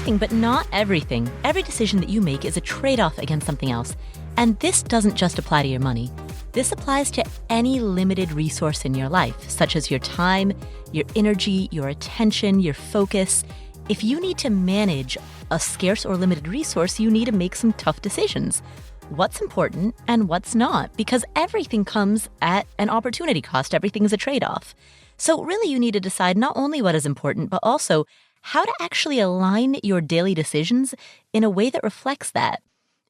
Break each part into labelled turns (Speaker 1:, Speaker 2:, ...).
Speaker 1: anything, but not everything. Every decision that you make is a trade-off against something else. And this doesn't just apply to your money. This applies to any limited resource in your life, such as your time, your energy, your attention, your focus. If you need to manage a scarce or limited resource, you need to make some tough decisions. What's important and what's not, because everything comes at an opportunity cost. Everything is a trade-off. So really you need to decide not only what is important, but also how to actually align your daily decisions in a way that reflects that.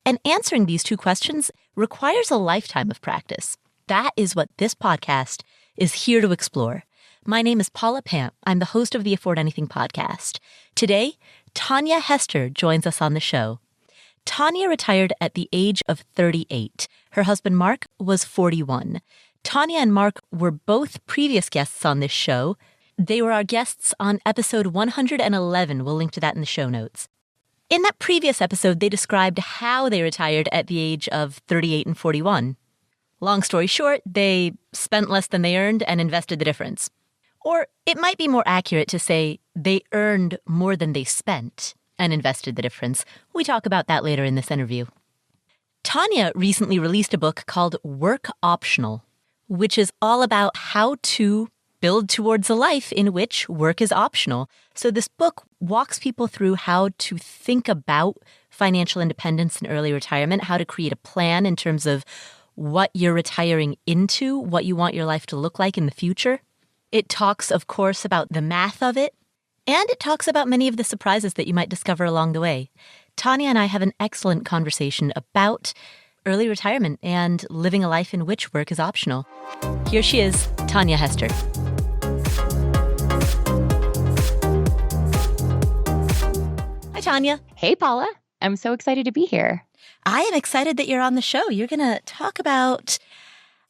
Speaker 1: And answering these two questions requires a lifetime of practice. That is what this podcast is here to explore. My name is Paula Pant. I'm the host of the Afford Anything podcast. Today, Tanja Hester joins us on the show. Tonya retired at the age of 38. Her husband, Mark, was 41. Tonya and Mark were both previous guests on this show. They were our guests on episode 111. We'll link to that in the show notes. In that previous episode, they described how they retired at the age of 38 and 41. Long story short, they spent less than they earned and invested the difference. Or it might be more accurate to say they earned more than they spent and invested the difference. We talk about that later in this interview. Tonya recently released a book called Work Optional, which is all about how to build towards a life in which work is optional. So this book walks people through how to think about financial independence and early retirement, how to create a plan in terms of what you're retiring into, what you want your life to look like in the future. It talks, of course, about the math of it, and it talks about many of the surprises that you might discover along the way. Tonya and I have an excellent conversation about early retirement and living a life in which work is optional. Here she is, Tanja Hester. Hi, Tonya.
Speaker 2: Hey, Paula. I'm so excited to be here.
Speaker 1: I am excited that you're on the show. You're going to talk about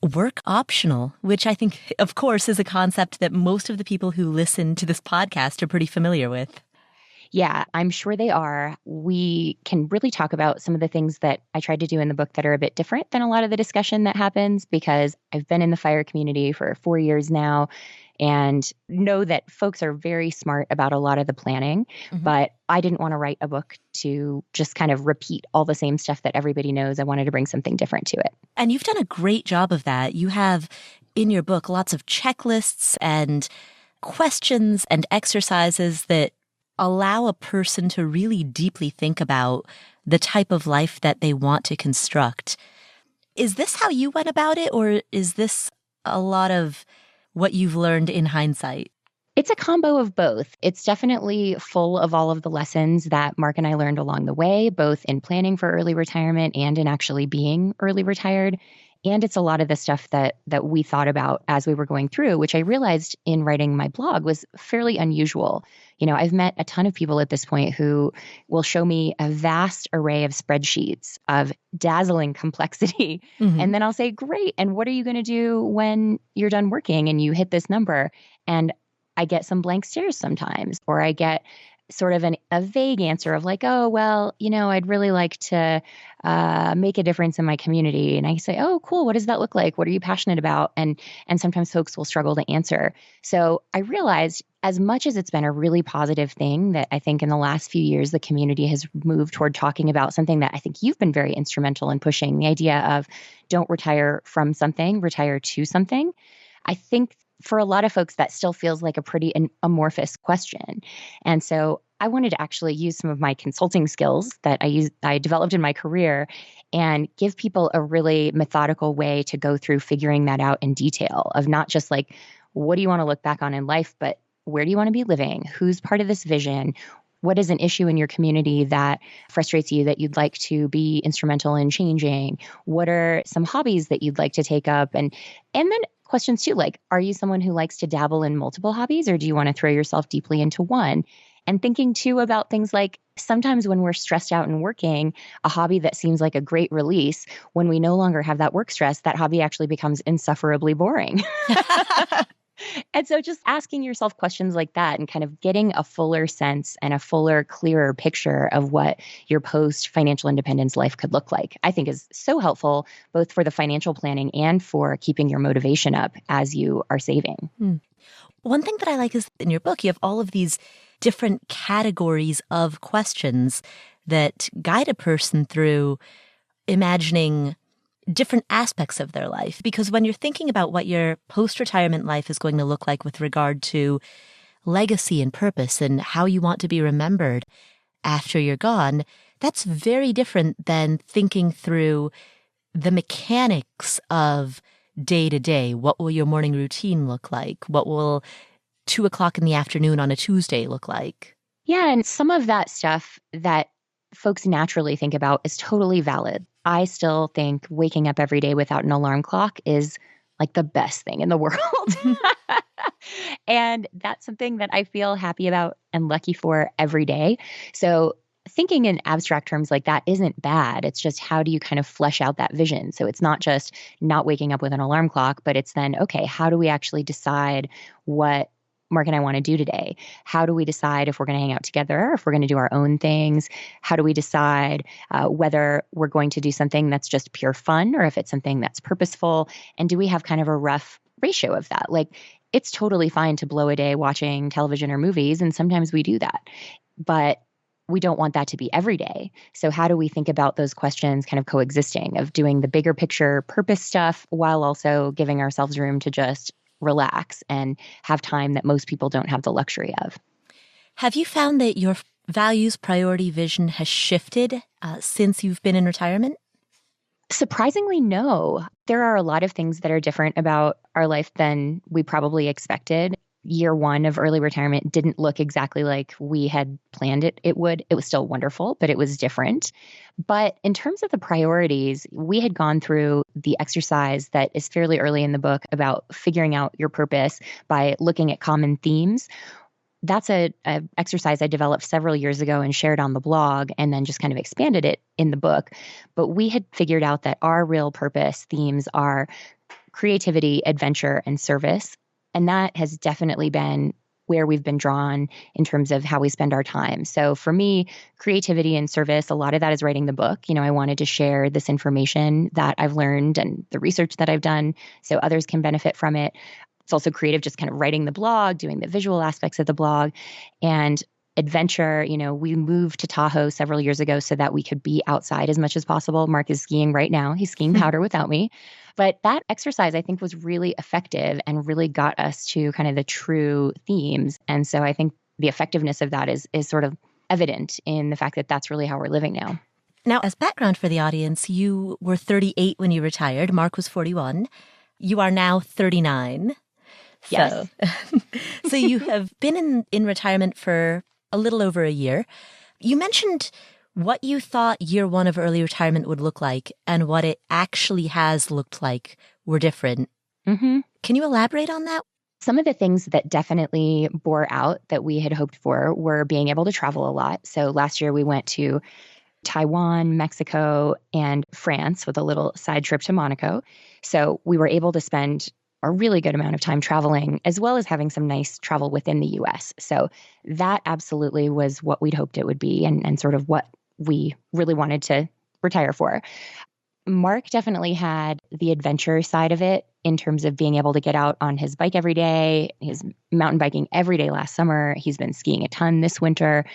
Speaker 1: work optional, which I think, of course, is a concept that most of the people who listen to this podcast are pretty familiar with.
Speaker 2: Yeah, I'm sure they are. We can really talk about some of the things that I tried to do in the book that are a bit different than a lot of the discussion that happens, because I've been in the FIRE community for 4 years now and know that folks are very smart about a lot of the planning, but I didn't want to write a book to just kind of repeat all the same stuff that everybody knows. I wanted to bring something different to it.
Speaker 1: And you've done a great job of that. You have in your book lots of checklists and questions and exercises that allow a person to really deeply think about the type of life that they want to construct. Is this how you went about it, or is this a lot of what you've learned in hindsight?
Speaker 2: It's a combo of both. It's definitely full of all of the lessons that Mark and I learned along the way, both in planning for early retirement and in actually being early retired. And it's a lot of the stuff that we thought about as we were going through, which I realized in writing my blog was fairly unusual. You know, I've met a ton of people at this point who will show me a vast array of spreadsheets of dazzling complexity. And then I'll say, great. And what are you going to do when you're done working and you hit this number? And I get some blank stares sometimes, or I get sort of a vague answer of like, oh, well, you know, I'd really like to make a difference in my community. And I say, oh, cool. What does that look like? What are you passionate about? And sometimes folks will struggle to answer. So I realized, as much as it's been a really positive thing that I think in the last few years, the community has moved toward talking about something that I think you've been very instrumental in pushing, the idea of don't retire from something, retire to something. I think for a lot of folks, that still feels like a pretty amorphous question. And so I wanted to actually use some of my consulting skills that I developed in my career and give people a really methodical way to go through figuring that out in detail, of not just like, what do you want to look back on in life, but where do you want to be living? Who's part of this vision? What is an issue in your community that frustrates you that you'd like to be instrumental in changing? What are some hobbies that you'd like to take up? And then questions too, like, are you someone who likes to dabble in multiple hobbies, or do you want to throw yourself deeply into one? And thinking too about things like, sometimes when we're stressed out and working, a hobby that seems like a great release, when we no longer have that work stress, that hobby actually becomes insufferably boring. And so just asking yourself questions like that and kind of getting a fuller sense and a fuller, clearer picture of what your post-financial independence life could look like, I think is so helpful, both for the financial planning and for keeping your motivation up as you are saving.
Speaker 1: One thing that I like is in your book, you have all of these different categories of questions that guide a person through imagining different aspects of their life. Because when you're thinking about what your post-retirement life is going to look like with regard to legacy and purpose and how you want to be remembered after you're gone, that's very different than thinking through the mechanics of day to day. What will your morning routine look like? What will 2:00 in the afternoon on a Tuesday look like?
Speaker 2: Yeah, and some of that stuff that folks naturally think about is totally valid. I still think waking up every day without an alarm clock is like the best thing in the world. And that's something that I feel happy about and lucky for every day. So thinking in abstract terms like that isn't bad. It's just how do you kind of flesh out that vision? So it's not just not waking up with an alarm clock, but it's then, okay, how do we actually decide what Mark and I want to do today? How do we decide if we're going to hang out together, or if we're going to do our own things? How do we decide whether we're going to do something that's just pure fun or if it's something that's purposeful? And do we have kind of a rough ratio of that? Like, it's totally fine to blow a day watching television or movies, and sometimes we do that. But we don't want that to be every day. So how do we think about those questions kind of coexisting, of doing the bigger picture purpose stuff while also giving ourselves room to just relax and have time that most people don't have the luxury of?
Speaker 1: Have you found that your values, priority, vision has shifted since you've been in retirement?
Speaker 2: Surprisingly, no. There are a lot of things that are different about our life than we probably expected. Year one of early retirement didn't look exactly like we had planned it would. It was still wonderful, but it was different. But in terms of the priorities, we had gone through the exercise that is fairly early in the book about figuring out your purpose by looking at common themes. That's a exercise I developed several years ago and shared on the blog, and then just kind of expanded it in the book. But we had figured out that our real purpose themes are creativity, adventure, and service. And that has definitely been where we've been drawn in terms of how we spend our time. So for me, creativity and service, a lot of that is writing the book. You know, I wanted to share this information that I've learned and the research that I've done so others can benefit from it. It's also creative, just kind of writing the blog, doing the visual aspects of the blog. And adventure, you know, we moved to Tahoe several years ago so that we could be outside as much as possible. Mark is skiing right now. He's skiing powder without me. But that exercise, I think, was really effective and really got us to kind of the true themes. And so I think the effectiveness of that is sort of evident in the fact that that's really how we're living now.
Speaker 1: Now, as background for the audience, you were 38 when you retired. Mark was 41. You are now 39.
Speaker 2: Yes.
Speaker 1: So you have been in retirement for a little over a year. You mentioned what you thought year one of early retirement would look like and what it actually has looked like were different.
Speaker 2: Mm-hmm.
Speaker 1: Can you elaborate on that?
Speaker 2: Some of the things that definitely bore out that we had hoped for were being able to travel a lot. So last year we went to Taiwan, Mexico, and France with a little side trip to Monaco. So we were able to spend a really good amount of time traveling, as well as having some nice travel within the US. So that absolutely was what we'd hoped it would be, and sort of what we really wanted to retire for. Mark definitely had the adventure side of it in terms of being able to get out on his bike every day. He's mountain biking every day last summer. He's been skiing a ton this winter.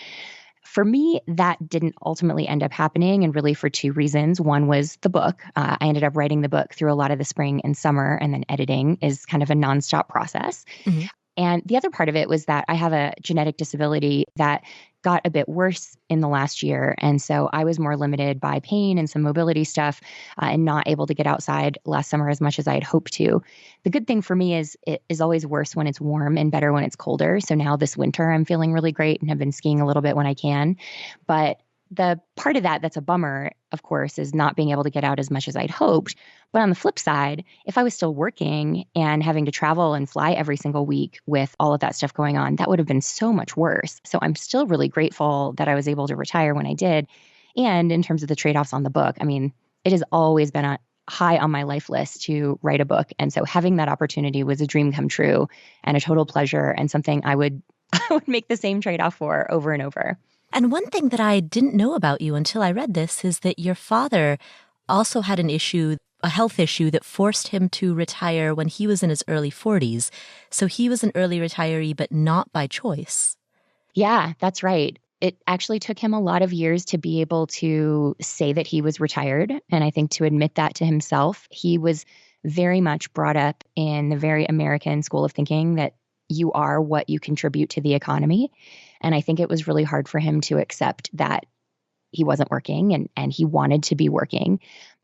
Speaker 2: For me, that didn't ultimately end up happening, and really for two reasons. One was the book. I ended up writing the book through a lot of the spring and summer, and then editing is kind of a nonstop process. Mm-hmm. And the other part of it was that I have a genetic disability that got a bit worse in the last year. And so I was more limited by pain and some mobility stuff, and not able to get outside last summer as much as I had hoped to. The good thing for me is it is always worse when it's warm and better when it's colder. So now this winter I'm feeling really great and have been skiing a little bit when I can. But the part of that that's a bummer, of course, is not being able to get out as much as I'd hoped. But on the flip side, if I was still working and having to travel and fly every single week with all of that stuff going on, that would have been so much worse. So I'm still really grateful that I was able to retire when I did. And in terms of the trade-offs on the book, I mean, it has always been a high on my life list to write a book. And so having that opportunity was a dream come true and a total pleasure, and something I would make the same trade-off for over and over.
Speaker 1: And one thing that I didn't know about you until I read this is that your father also had an issue a health issue that forced him to retire when he was in his early 40s. So he was an early retiree, but not by choice.
Speaker 2: Yeah, that's right. It actually took him a lot of years to be able to say that he was retired. And I think to admit that to himself, he was very much brought up in the very American school of thinking that you are what you contribute to the economy. And I think it was really hard for him to accept that he wasn't working and he wanted to be working.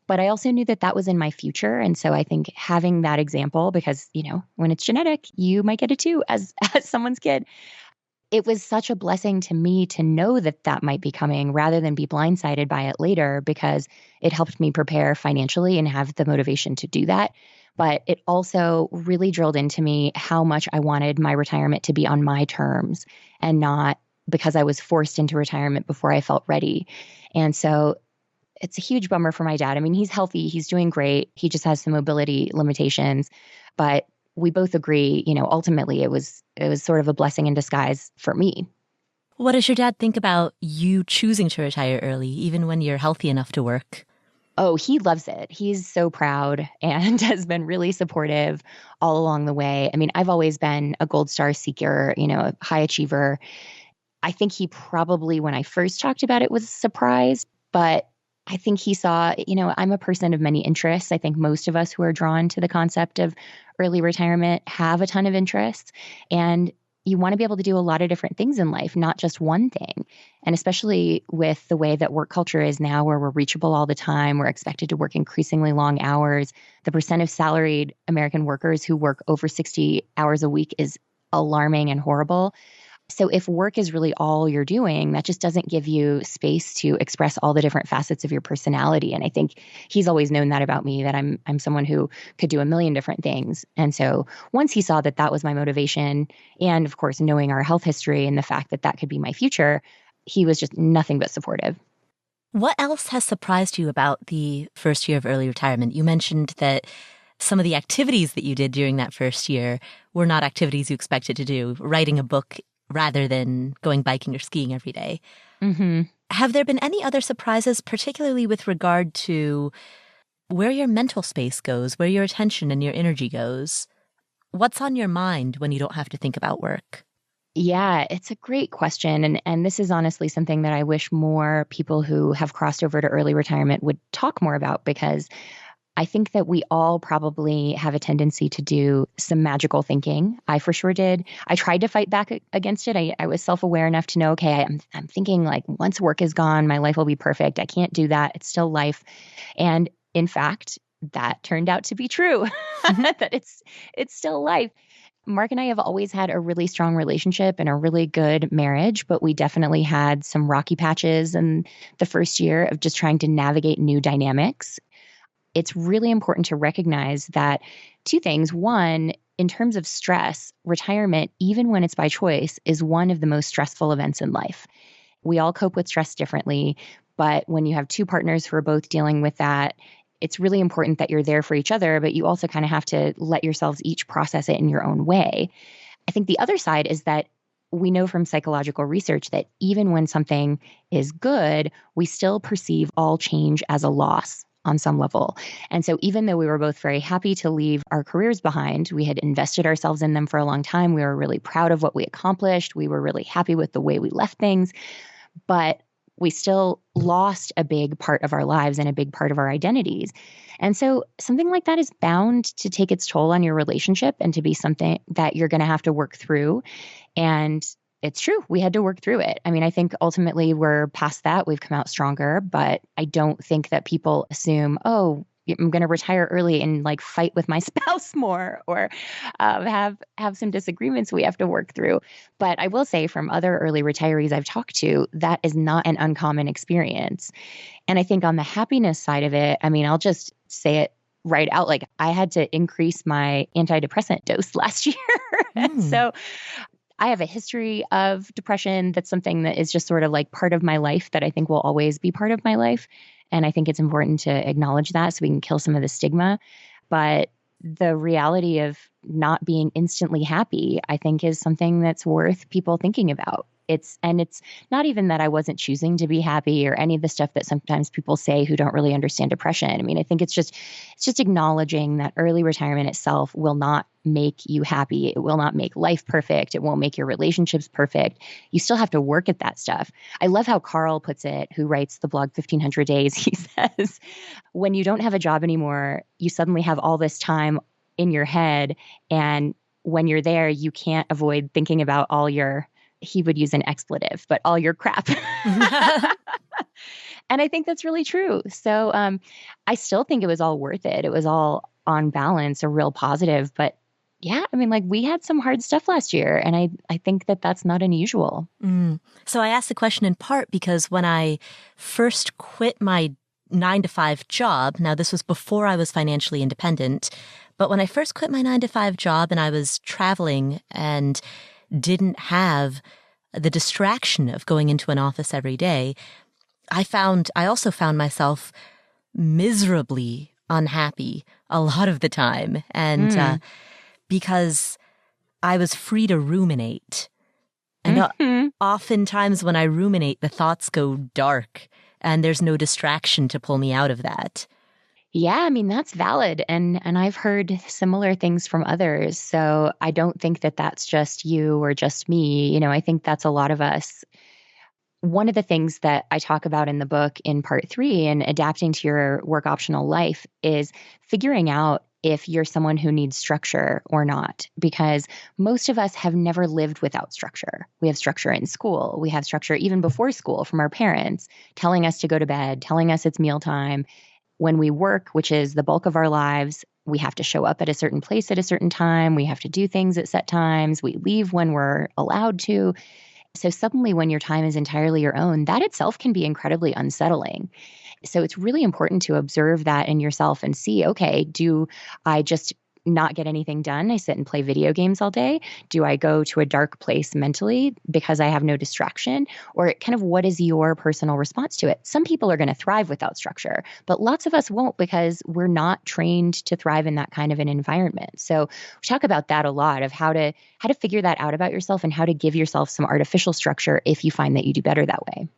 Speaker 2: But I also knew that that was in my future. And so I think having that example, because, when it's genetic, you might get it too as someone's kid. It was such a blessing to me to know that that might be coming rather than be blindsided by it later, because it helped me prepare financially and have the motivation to do that. But it also really drilled into me how much I wanted my retirement to be on my terms and not because I was forced into retirement before I felt ready. And so it's a huge bummer for my dad. I mean, he's healthy, he's doing great. He just has some mobility limitations, but we both agree, ultimately it was sort of a blessing in disguise for me.
Speaker 1: What does your dad think about you choosing to retire early, even when you're healthy enough to work?
Speaker 2: Oh, he loves it. He's so proud and has been really supportive all along the way. I mean, I've always been a gold star seeker, a high achiever. I think he probably, when I first talked about it, was surprised, but I think he saw, I'm a person of many interests. I think most of us who are drawn to the concept of early retirement have a ton of interests. And you want to be able to do a lot of different things in life, not just one thing. And especially with the way that work culture is now, where we're reachable all the time, we're expected to work increasingly long hours. The percent of salaried American workers who work over 60 hours a week is alarming and horrible. So if work is really all you're doing, that just doesn't give you space to express all the different facets of your personality. And I think he's always known that about me, that I'm someone who could do a million different things. And so once he saw that that was my motivation, and of course, knowing our health history and the fact that that could be my future, he was just nothing but supportive.
Speaker 1: What else has surprised you about the first year of early retirement? You mentioned that some of the activities that you did during that first year were not activities you expected to do, writing a book rather than going biking or skiing every day.
Speaker 2: Mm-hmm.
Speaker 1: Have there been any other surprises, particularly with regard to where your mental space goes, where your attention and your energy goes? What's on your mind when you don't have to think about work?
Speaker 2: Yeah, it's a great question. And this is honestly something that I wish more people who have crossed over to early retirement would talk more about, because I think that we all probably have a tendency to do some magical thinking. I for sure did. I tried to fight back against it. I was self-aware enough to know, okay, I'm thinking like once work is gone, my life will be perfect. I can't do that. It's still life. And in fact, that turned out to be true, that it's still life. Mark and I have always had a really strong relationship and a really good marriage, but we definitely had some rocky patches in the first year of just trying to navigate new dynamics. It's really important to recognize that two things. One, in terms of stress, retirement, even when it's by choice, is one of the most stressful events in life. We all cope with stress differently, but when you have two partners who are both dealing with that, it's really important that you're there for each other, but you also kind of have to let yourselves each process it in your own way. I think the other side is that we know from psychological research that even when something is good, we still perceive all change as a loss on some level. And so even though we were both very happy to leave our careers behind, we had invested ourselves in them for a long time. We were really proud of what we accomplished. We were really happy with the way we left things, but we still lost a big part of our lives and a big part of our identities. And so something like that is bound to take its toll on your relationship and to be something that you're going to have to work through. And it's true. We had to work through it. I mean, I think ultimately we're past that. We've come out stronger, but I don't think that people assume, oh, I'm going to retire early and like fight with my spouse more, or have some disagreements we have to work through. But I will say from other early retirees I've talked to, that is not an uncommon experience. And I think on the happiness side of it, I mean, I'll just say it right out. Like I had to increase my antidepressant dose last year. And so I have a history of depression. That's something that is just sort of like part of my life that I think will always be part of my life. And I think it's important to acknowledge that so we can kill some of the stigma. But the reality of not being instantly happy, I think is something that's worth people thinking about. It's not even that I wasn't choosing to be happy or any of the stuff that sometimes people say who don't really understand depression. I mean, I think it's just acknowledging that early retirement itself will not make you happy. It will not make life perfect. It won't make your relationships perfect. You still have to work at that stuff. I love how Carl puts it, who writes the blog 1500 Days. He says, when you don't have a job anymore, you suddenly have all this time in your head. And when you're there, you can't avoid thinking about all your, he would use an expletive, but all your crap. And I think that's really true. So I still think it was all worth it. It was all on balance, a real positive. But yeah, I mean, like we had some hard stuff last year. And I think that that's not unusual.
Speaker 1: So I asked the question in part because when I first quit my 9-to-5 job, now this was before I was financially independent, but when I first quit my 9-to-5 job and I was traveling and didn't have the distraction of going into an office every day, I also found myself miserably unhappy a lot of the time. And because I was free to ruminate. And oftentimes when I ruminate, the thoughts go dark and there's no distraction to pull me out of that.
Speaker 2: Yeah, I mean, that's valid. And I've heard similar things from others. So I don't think that that's just you or just me. You know, I think that's a lot of us. One of the things that I talk about in the book in part 3 in adapting to your work optional life is figuring out if you're someone who needs structure or not, because most of us have never lived without structure. We have structure in school. We have structure even before school from our parents telling us to go to bed, telling us it's mealtime. When we work, which is the bulk of our lives, we have to show up at a certain place at a certain time. We have to do things at set times. We leave when we're allowed to. So suddenly when your time is entirely your own, that itself can be incredibly unsettling. So it's really important to observe that in yourself and see, okay, do I just not get anything done? I sit and play video games all day. Do I go to a dark place mentally because I have no distraction? Or kind of what is your personal response to it? Some people are going to thrive without structure, but lots of us won't because we're not trained to thrive in that kind of an environment. So we talk about that a lot of how to figure that out about yourself and how to give yourself some artificial structure if you find that you do better that way.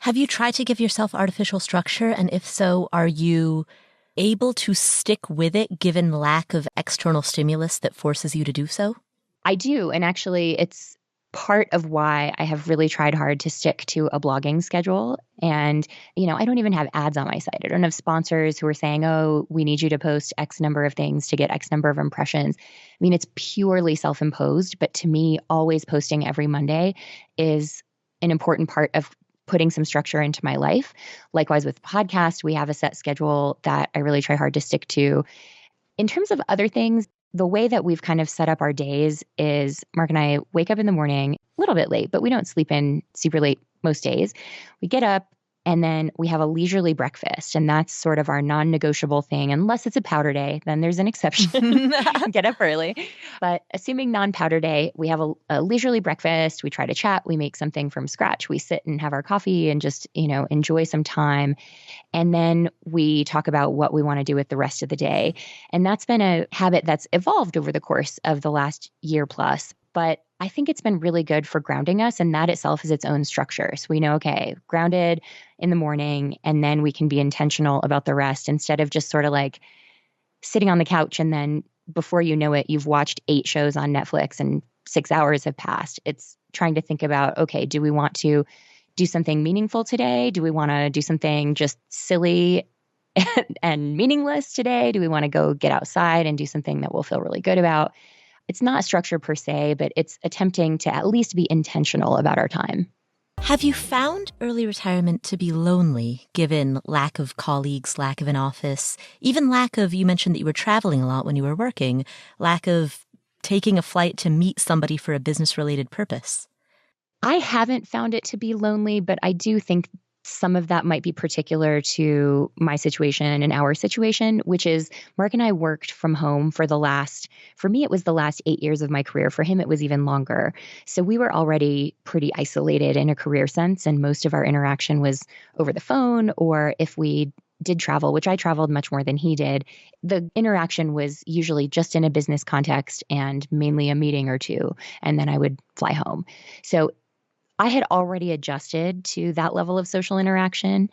Speaker 1: Have you tried to give yourself artificial structure? And if so, are you able to stick with it given lack of external stimulus that forces you to do so?
Speaker 2: I do. And actually, it's part of why I have really tried hard to stick to a blogging schedule. And, you know, I don't even have ads on my site. I don't have sponsors who are saying, oh, we need you to post X number of things to get X number of impressions. I mean, it's purely self-imposed. But to me, always posting every Monday is an important part of putting some structure into my life. Likewise with podcast, we have a set schedule that I really try hard to stick to. In terms of other things, the way that we've kind of set up our days is Mark and I wake up in the morning a little bit late, but we don't sleep in super late most days. We get up and then we have a leisurely breakfast, and that's sort of our non-negotiable thing. Unless it's a powder day, then there's an exception. Get up early. But assuming non-powder day, we have a leisurely breakfast. We try to chat. We make something from scratch. We sit and have our coffee and just, you know, enjoy some time. And then we talk about what we want to do with the rest of the day. And that's been a habit that's evolved over the course of the last year plus. But I think it's been really good for grounding us, and that itself is its own structure. So we know, okay, grounded in the morning, and then we can be intentional about the rest instead of just sort of like sitting on the couch and then before you know it, you've watched 8 shows on Netflix and 6 hours have passed. It's trying to think about, okay, do we want to do something meaningful today? Do we want to do something just silly and meaningless today? Do we want to go get outside and do something that we'll feel really good about? It's not structure per se, but it's attempting to at least be intentional about our time.
Speaker 1: Have you found early retirement to be lonely, given lack of colleagues, lack of an office, even lack of, you mentioned that you were traveling a lot when you were working, lack of taking a flight to meet somebody for a business-related purpose?
Speaker 2: I haven't found it to be lonely, but I do think some of that might be particular to my situation and our situation, which is Mark and I worked from home for me, it was the last 8 years of my career. For him, it was even longer. So we were already pretty isolated in a career sense. And most of our interaction was over the phone, or if we did travel, which I traveled much more than he did, the interaction was usually just in a business context and mainly a meeting or two, and then I would fly home. So I had already adjusted to that level of social interaction.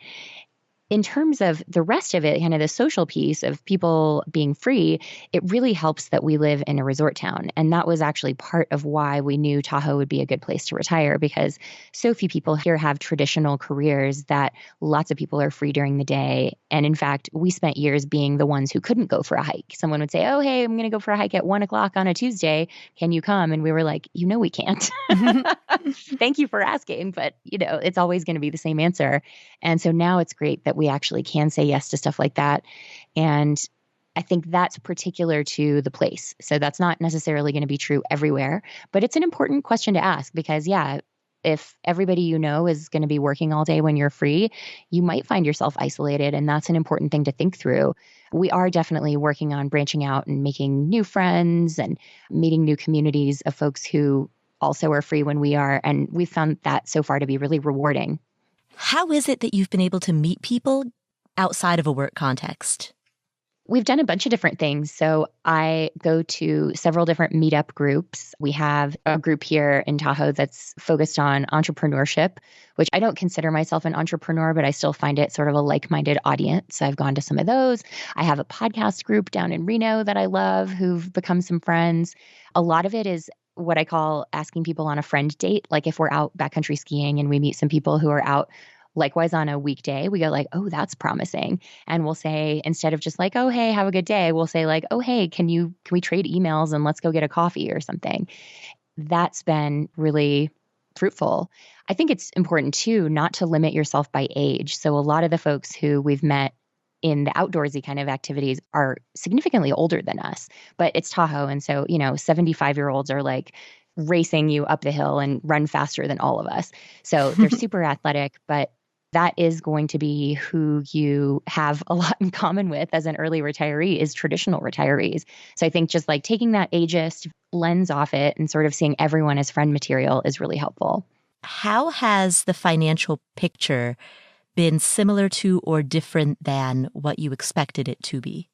Speaker 2: In terms of the rest of it, kind of the social piece of people being free, it really helps that we live in a resort town. And that was actually part of why we knew Tahoe would be a good place to retire, because so few people here have traditional careers that lots of people are free during the day. And in fact, we spent years being the ones who couldn't go for a hike. Someone would say, oh, hey, I'm going to go for a hike at 1:00 on a Tuesday. Can you come? And we were like, we can't. Thank you for asking. But, it's always going to be the same answer. And so now it's great that we actually can say yes to stuff like that. And I think that's particular to the place. So that's not necessarily going to be true everywhere, but it's an important question to ask because, if everybody is going to be working all day when you're free, you might find yourself isolated. And that's an important thing to think through. We are definitely working on branching out and making new friends and meeting new communities of folks who also are free when we are. And we've found that so far to be really rewarding.
Speaker 1: How is it that you've been able to meet people outside of a work context?
Speaker 2: We've done a bunch of different things. So I go to several different meetup groups. We have a group here in Tahoe that's focused on entrepreneurship, which I don't consider myself an entrepreneur, but I still find it sort of a like-minded audience. So I've gone to some of those. I have a podcast group down in Reno that I love who've become some friends. A lot of it is what I call asking people on a friend date. Like if we're out backcountry skiing and we meet some people who are out likewise on a weekday, we go like, oh, that's promising. And we'll say, instead of just like, oh, hey, have a good day, we'll say like, oh, hey, can we trade emails and let's go get a coffee or something? That's been really fruitful. I think it's important too, not to limit yourself by age. So a lot of the folks who we've met in the outdoorsy kind of activities are significantly older than us, but it's Tahoe. And so, 75-year-olds are like racing you up the hill and run faster than all of us. So they're super athletic, but that is going to be who you have a lot in common with as an early retiree is traditional retirees. So I think just like taking that ageist lens off it and sort of seeing everyone as friend material is really helpful.
Speaker 1: How has the financial picture been similar to or different than what you expected it to be?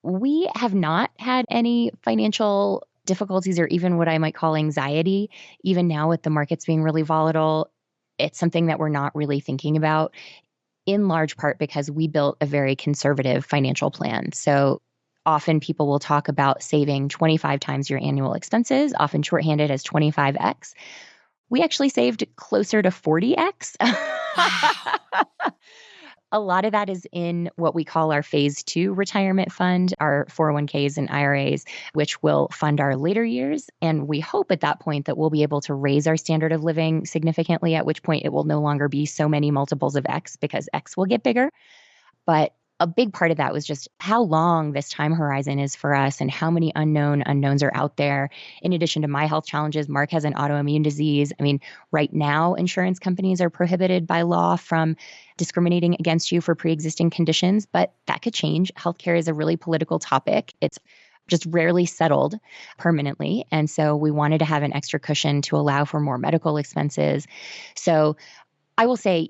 Speaker 2: We have not had any financial difficulties or even what I might call anxiety. Even now with the markets being really volatile, it's something that we're not really thinking about, in large part because we built a very conservative financial plan. So often people will talk about saving 25 times your annual expenses, often shorthanded as 25x. We actually saved closer to 40x.
Speaker 1: Wow.
Speaker 2: A lot of that is in what we call our phase 2 retirement fund, our 401ks and IRAs, which will fund our later years. And we hope at that point that we'll be able to raise our standard of living significantly, at which point it will no longer be so many multiples of X because X will get bigger. But a big part of that was just how long this time horizon is for us and how many unknowns are out there. In addition to my health challenges, Mark has an autoimmune disease. I mean, right now, insurance companies are prohibited by law from discriminating against you for pre-existing conditions, but that could change. Healthcare is a really political topic. It's just rarely settled permanently. And so we wanted to have an extra cushion to allow for more medical expenses. So I will say,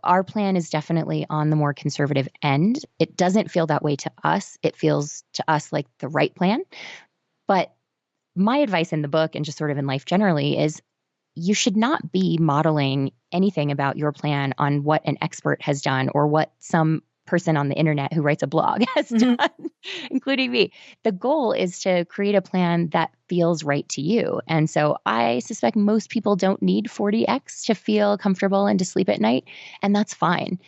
Speaker 2: our plan is definitely on the more conservative end. It doesn't feel that way to us. It feels to us like the right plan. But my advice in the book and just sort of in life generally is you should not be modeling anything about your plan on what an expert has done or what some person on the internet who writes a blog has done, including me. The goal is to create a plan that feels right to you. And so I suspect most people don't need 40x to feel comfortable and to sleep at night, and that's fine.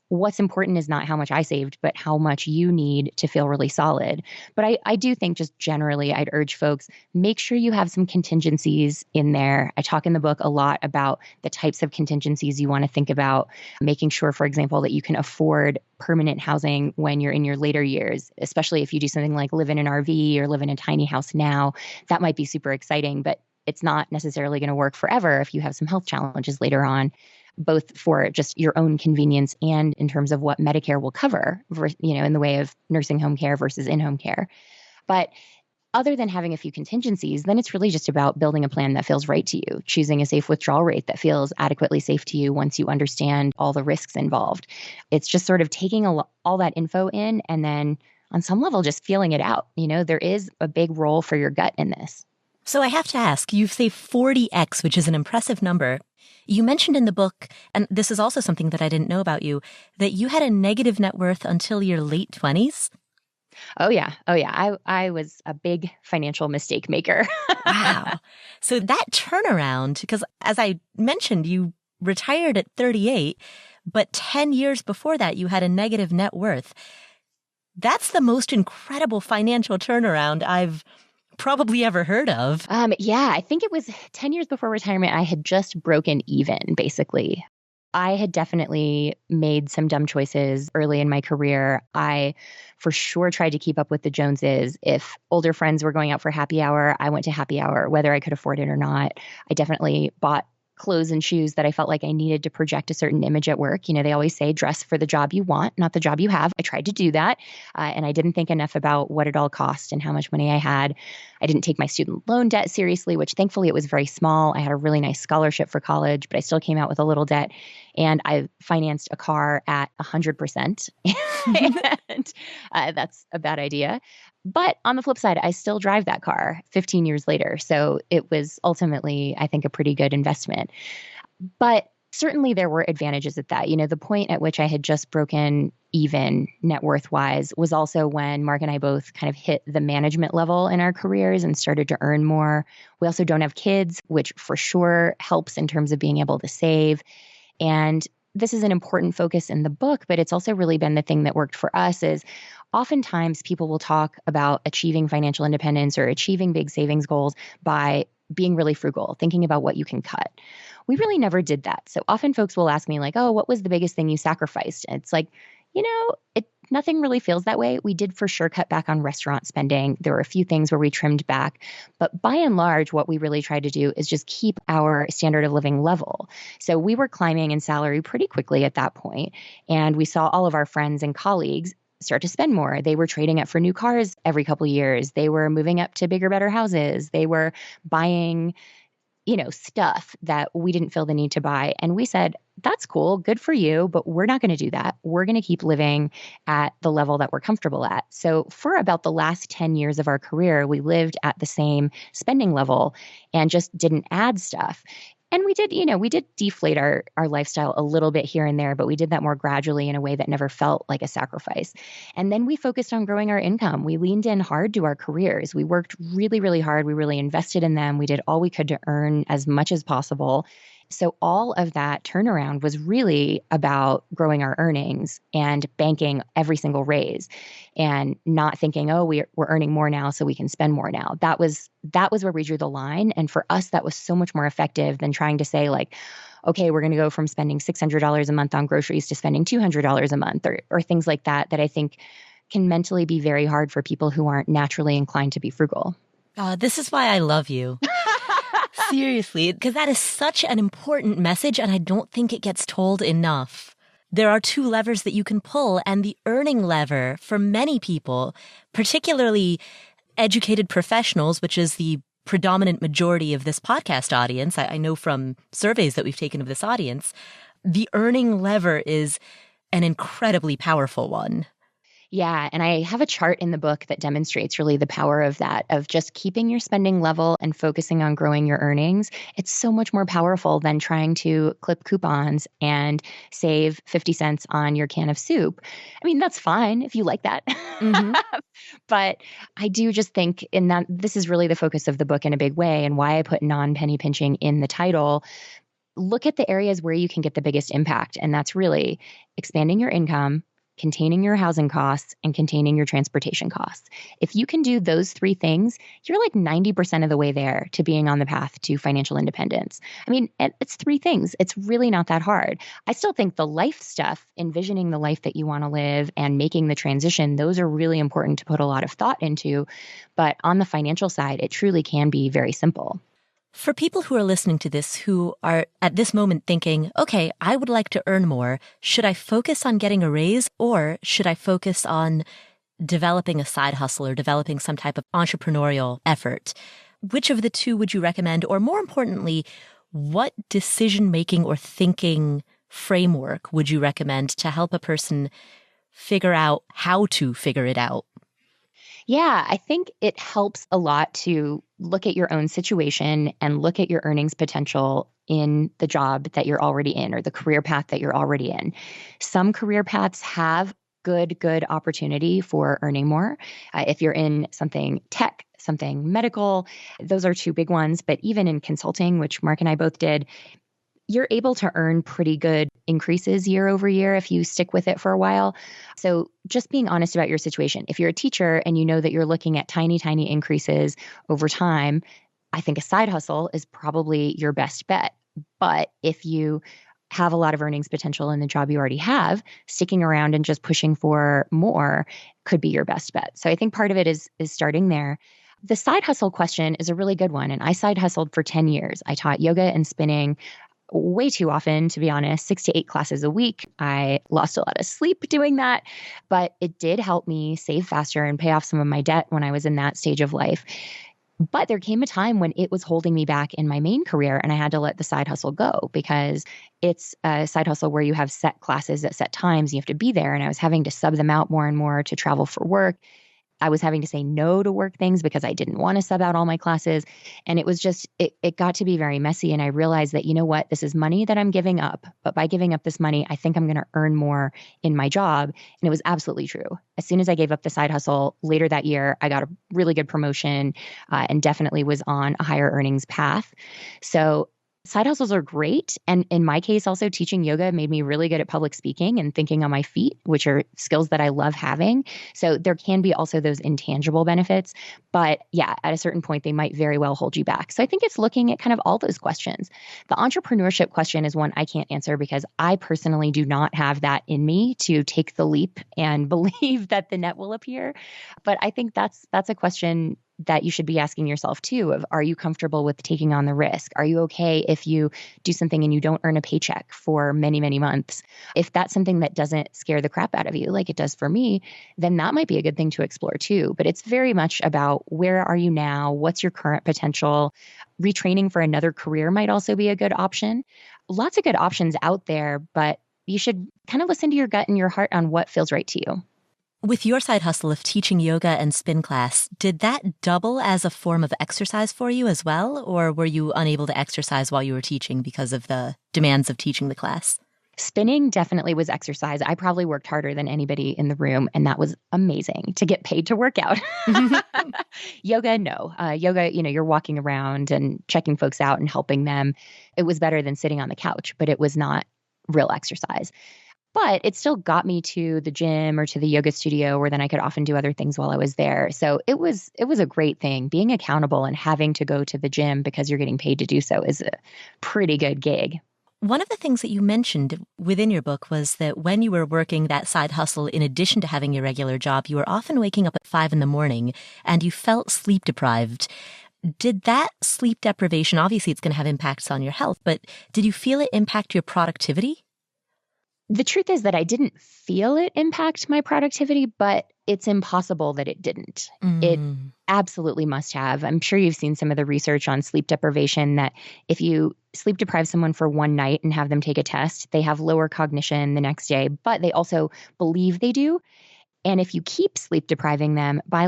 Speaker 2: What's important is not how much I saved, but how much you need to feel really solid. But I do think just generally, I'd urge folks, make sure you have some contingencies in there. I talk in the book a lot about the types of contingencies you want to think about, making sure, for example, that you can afford permanent housing when you're in your later years, especially if you do something like live in an RV or live in a tiny house now. That might be super exciting, but it's not necessarily going to work forever if you have some health challenges later on, both for just your own convenience and in terms of what Medicare will cover, in the way of nursing home care versus in-home care. But other than having a few contingencies, then it's really just about building a plan that feels right to you, choosing a safe withdrawal rate that feels adequately safe to you once you understand all the risks involved. It's just sort of taking all that info in and then on some level just feeling it out. There is a big role for your gut in this.
Speaker 1: So I have to ask, you've saved 40x, which is an impressive number. You mentioned in the book, and this is also something that I didn't know about you, that you had a negative net worth until your late 20s.
Speaker 2: Oh, yeah. I was a big financial mistake maker.
Speaker 1: Wow. So that turnaround, because as I mentioned, you retired at 38, but 10 years before that, you had a negative net worth. That's the most incredible financial turnaround I've probably ever heard of.
Speaker 2: Yeah, I think it was 10 years before retirement. I had just broken even, basically. I had definitely made some dumb choices early in my career. I for sure tried to keep up with the Joneses. If older friends were going out for happy hour, I went to happy hour, whether I could afford it or not. I definitely bought clothes and shoes that I felt like I needed to project a certain image at work. They always say dress for the job you want, not the job you have. I tried to do that. And I didn't think enough about what it all cost and how much money I had. I didn't take my student loan debt seriously, which thankfully it was very small. I had a really nice scholarship for college, but I still came out with a little debt. And I financed a car at 100%. And that's a bad idea. But on the flip side, I still drive that car 15 years later. So it was ultimately, I think, a pretty good investment. But certainly there were advantages at that. The point at which I had just broken even net worth wise was also when Mark and I both kind of hit the management level in our careers and started to earn more. We also don't have kids, which for sure helps in terms of being able to save. And this is an important focus in the book, but it's also really been the thing that worked for us is oftentimes people will talk about achieving financial independence or achieving big savings goals by being really frugal, thinking about what you can cut. We really never did that. So often folks will ask me like, oh, what was the biggest thing you sacrificed? And it's like, nothing really feels that way. We did for sure cut back on restaurant spending. There were a few things where we trimmed back. But by and large, what we really tried to do is just keep our standard of living level. So we were climbing in salary pretty quickly at that point. And we saw all of our friends and colleagues start to spend more. They were trading up for new cars every couple of years. They were moving up to bigger, better houses. They were buying stuff that we didn't feel the need to buy. And we said, that's cool, good for you, but we're not going to do that. We're going to keep living at the level that we're comfortable at. So for about the last 10 years of our career, we lived at the same spending level and just didn't add stuff. And we did deflate our lifestyle a little bit here and there, but we did that more gradually in a way that never felt like a sacrifice. And then we focused on growing our income. We leaned in hard to our careers. We worked really, really hard. We really invested in them. We did all we could to earn as much as possible. So all of that turnaround was really about growing our earnings and banking every single raise and not thinking, oh, we're earning more now, so we can spend more now. That was where we drew the line. And for us, that was so much more effective than trying to say like, okay, we're going to go from spending $600 a month on groceries to spending $200 a month or things like that I think can mentally be very hard for people who aren't naturally inclined to be frugal.
Speaker 1: This is why I love you. Seriously, because that is such an important message, and I don't think it gets told enough. There are two levers that you can pull, and the earning lever for many people, particularly educated professionals, which is the predominant majority of this podcast audience, I know from surveys that we've taken of this audience, the earning lever is an incredibly powerful one.
Speaker 2: Yeah. And I have a chart in the book that demonstrates really the power of that, of just keeping your spending level and focusing on growing your earnings. It's so much more powerful than trying to clip coupons and save 50 cents on your can of soup. I mean, that's fine if you like that. Mm-hmm. But I do just think in that this is really the focus of the book in a big way and why I put non-penny pinching in the title. Look at the areas where you can get the biggest impact. And that's really expanding your income, containing your housing costs, and containing your transportation costs. If you can do those three things, you're like 90% of the way there to being on the path to financial independence. I mean, it's three things. It's really not that hard. I still think the life stuff, envisioning the life that you want to live and making the transition, those are really important to put a lot of thought into. But on the financial side, it truly can be very simple.
Speaker 1: For people who are listening to this who are at this moment thinking, okay, I would like to earn more, should I focus on getting a raise or should I focus on developing a side hustle or developing some type of entrepreneurial effort, which of the two would you recommend? Or more importantly, what decision-making or thinking framework would you recommend to help a person figure out how to figure it out?
Speaker 2: Yeah, I think it helps a lot to look at your own situation and look at your earnings potential in the job that you're already in or the career path that you're already in. Some career paths have good opportunity for earning more. If you're in something tech, something medical, those are two big ones. But even in consulting, which Mark and I both did, you're able to earn pretty good increases year over year if you stick with it for a while. So just being honest about your situation. If you're a teacher and you know that you're looking at tiny increases over time, I think a side hustle is probably your best bet. But if you have a lot of earnings potential in the job you already have, sticking around and just pushing for more could be your best bet. So I think part of it is starting there. The side hustle question is a really good one. And I side hustled for 10 years. I taught yoga and spinning way too often, to be honest, 6 to 8 classes a week. I lost a lot of sleep doing that, but it did help me save faster and pay off some of my debt when I was in that stage of life. But there came a time when it was holding me back in my main career and I had to let the side hustle go because it's a side hustle where you have set classes at set times. You have to be there. And I was having to sub them out more and more to travel for work. I was having to say no to work things because I didn't want to sub out all my classes. And it was just, it got to be very messy. And I realized that, you know what, this is money that I'm giving up. But by giving up this money, I think I'm going to earn more in my job. And it was absolutely true. As soon as I gave up the side hustle later that year, I got a really good promotion and definitely was on a higher earnings path. So side hustles are great. And in my case, also teaching yoga made me really good at public speaking and thinking on my feet, which are skills that I love having. So there can be also those intangible benefits. But yeah, at a certain point, they might very well hold you back. So I think it's looking at kind of all those questions. The entrepreneurship question is one I can't answer because I personally do not have that in me to take the leap and believe that the net will appear. But I think that's a question that you should be asking yourself too of, are you comfortable with taking on the risk? Are you okay if you do something and you don't earn a paycheck for many months? If that's something that doesn't scare the crap out of you like it does for me, then that might be a good thing to explore too. But it's very much about where are you now? What's your current potential? Retraining for another career might also be a good option. Lots of good options out there, but you should kind of listen to your gut and your heart on what feels right to you.
Speaker 1: With your side hustle of teaching yoga and spin class, did that double as a form of exercise for you as well? Or were you unable to exercise while you were teaching because of the demands of teaching the class?
Speaker 2: Spinning definitely was exercise. I probably worked harder than anybody in the room, and that was amazing to get paid to work out. Yoga, no. Yoga, you're walking around and checking folks out and helping them. It was better than sitting on the couch, but it was not real exercise. But it still got me to the gym or to the yoga studio where then I could often do other things while I was there. So it was a great thing. Being accountable and having to go to the gym because you're getting paid to do so is a pretty good gig.
Speaker 1: One of the things that you mentioned within your book was that when you were working that side hustle, in addition to having your regular job, you were often waking up at 5 a.m. and you felt sleep deprived. Did that sleep deprivation, obviously it's going to have impacts on your health, but did you feel it impact your productivity?
Speaker 2: The truth is that I didn't feel it impact my productivity, but it's impossible that it didn't. It absolutely must have. I'm sure you've seen some of the research on sleep deprivation that if you sleep deprive someone for one night and have them take a test, they have lower cognition the next day, but they also believe they do. And if you keep sleep depriving them by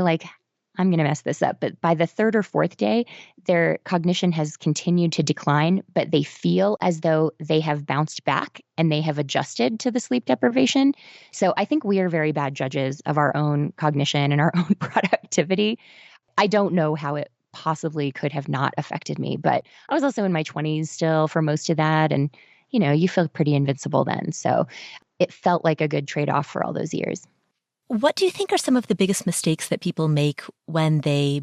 Speaker 2: I'm going to mess this up, but by the 3rd or 4th day, their cognition has continued to decline, but they feel as though they have bounced back and they have adjusted to the sleep deprivation. So I think we are very bad judges of our own cognition and our own productivity. I don't know how it possibly could have not affected me, but I was also in my 20s still for most of that. And, you feel pretty invincible then. So it felt like a good trade-off for all those years.
Speaker 1: What do you think are some of the biggest mistakes that people make when they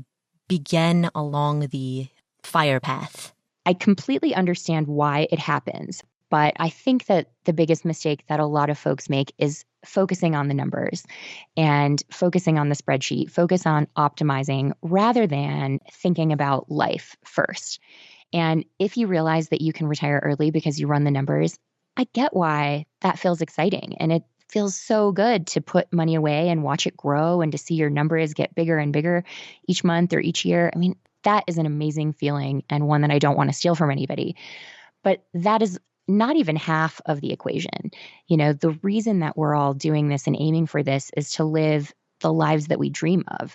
Speaker 1: begin along the fire path?
Speaker 2: I completely understand why it happens, but I think that the biggest mistake that a lot of folks make is focusing on the numbers and focusing on the spreadsheet, focus on optimizing rather than thinking about life first. And if you realize that you can retire early because you run the numbers, I get why that feels exciting. And it feels so good to put money away and watch it grow and to see your numbers get bigger and bigger each month or each year. I mean, that is an amazing feeling and one that I don't want to steal from anybody. But that is not even half of the equation. The reason that we're all doing this and aiming for this is to live the lives that we dream of.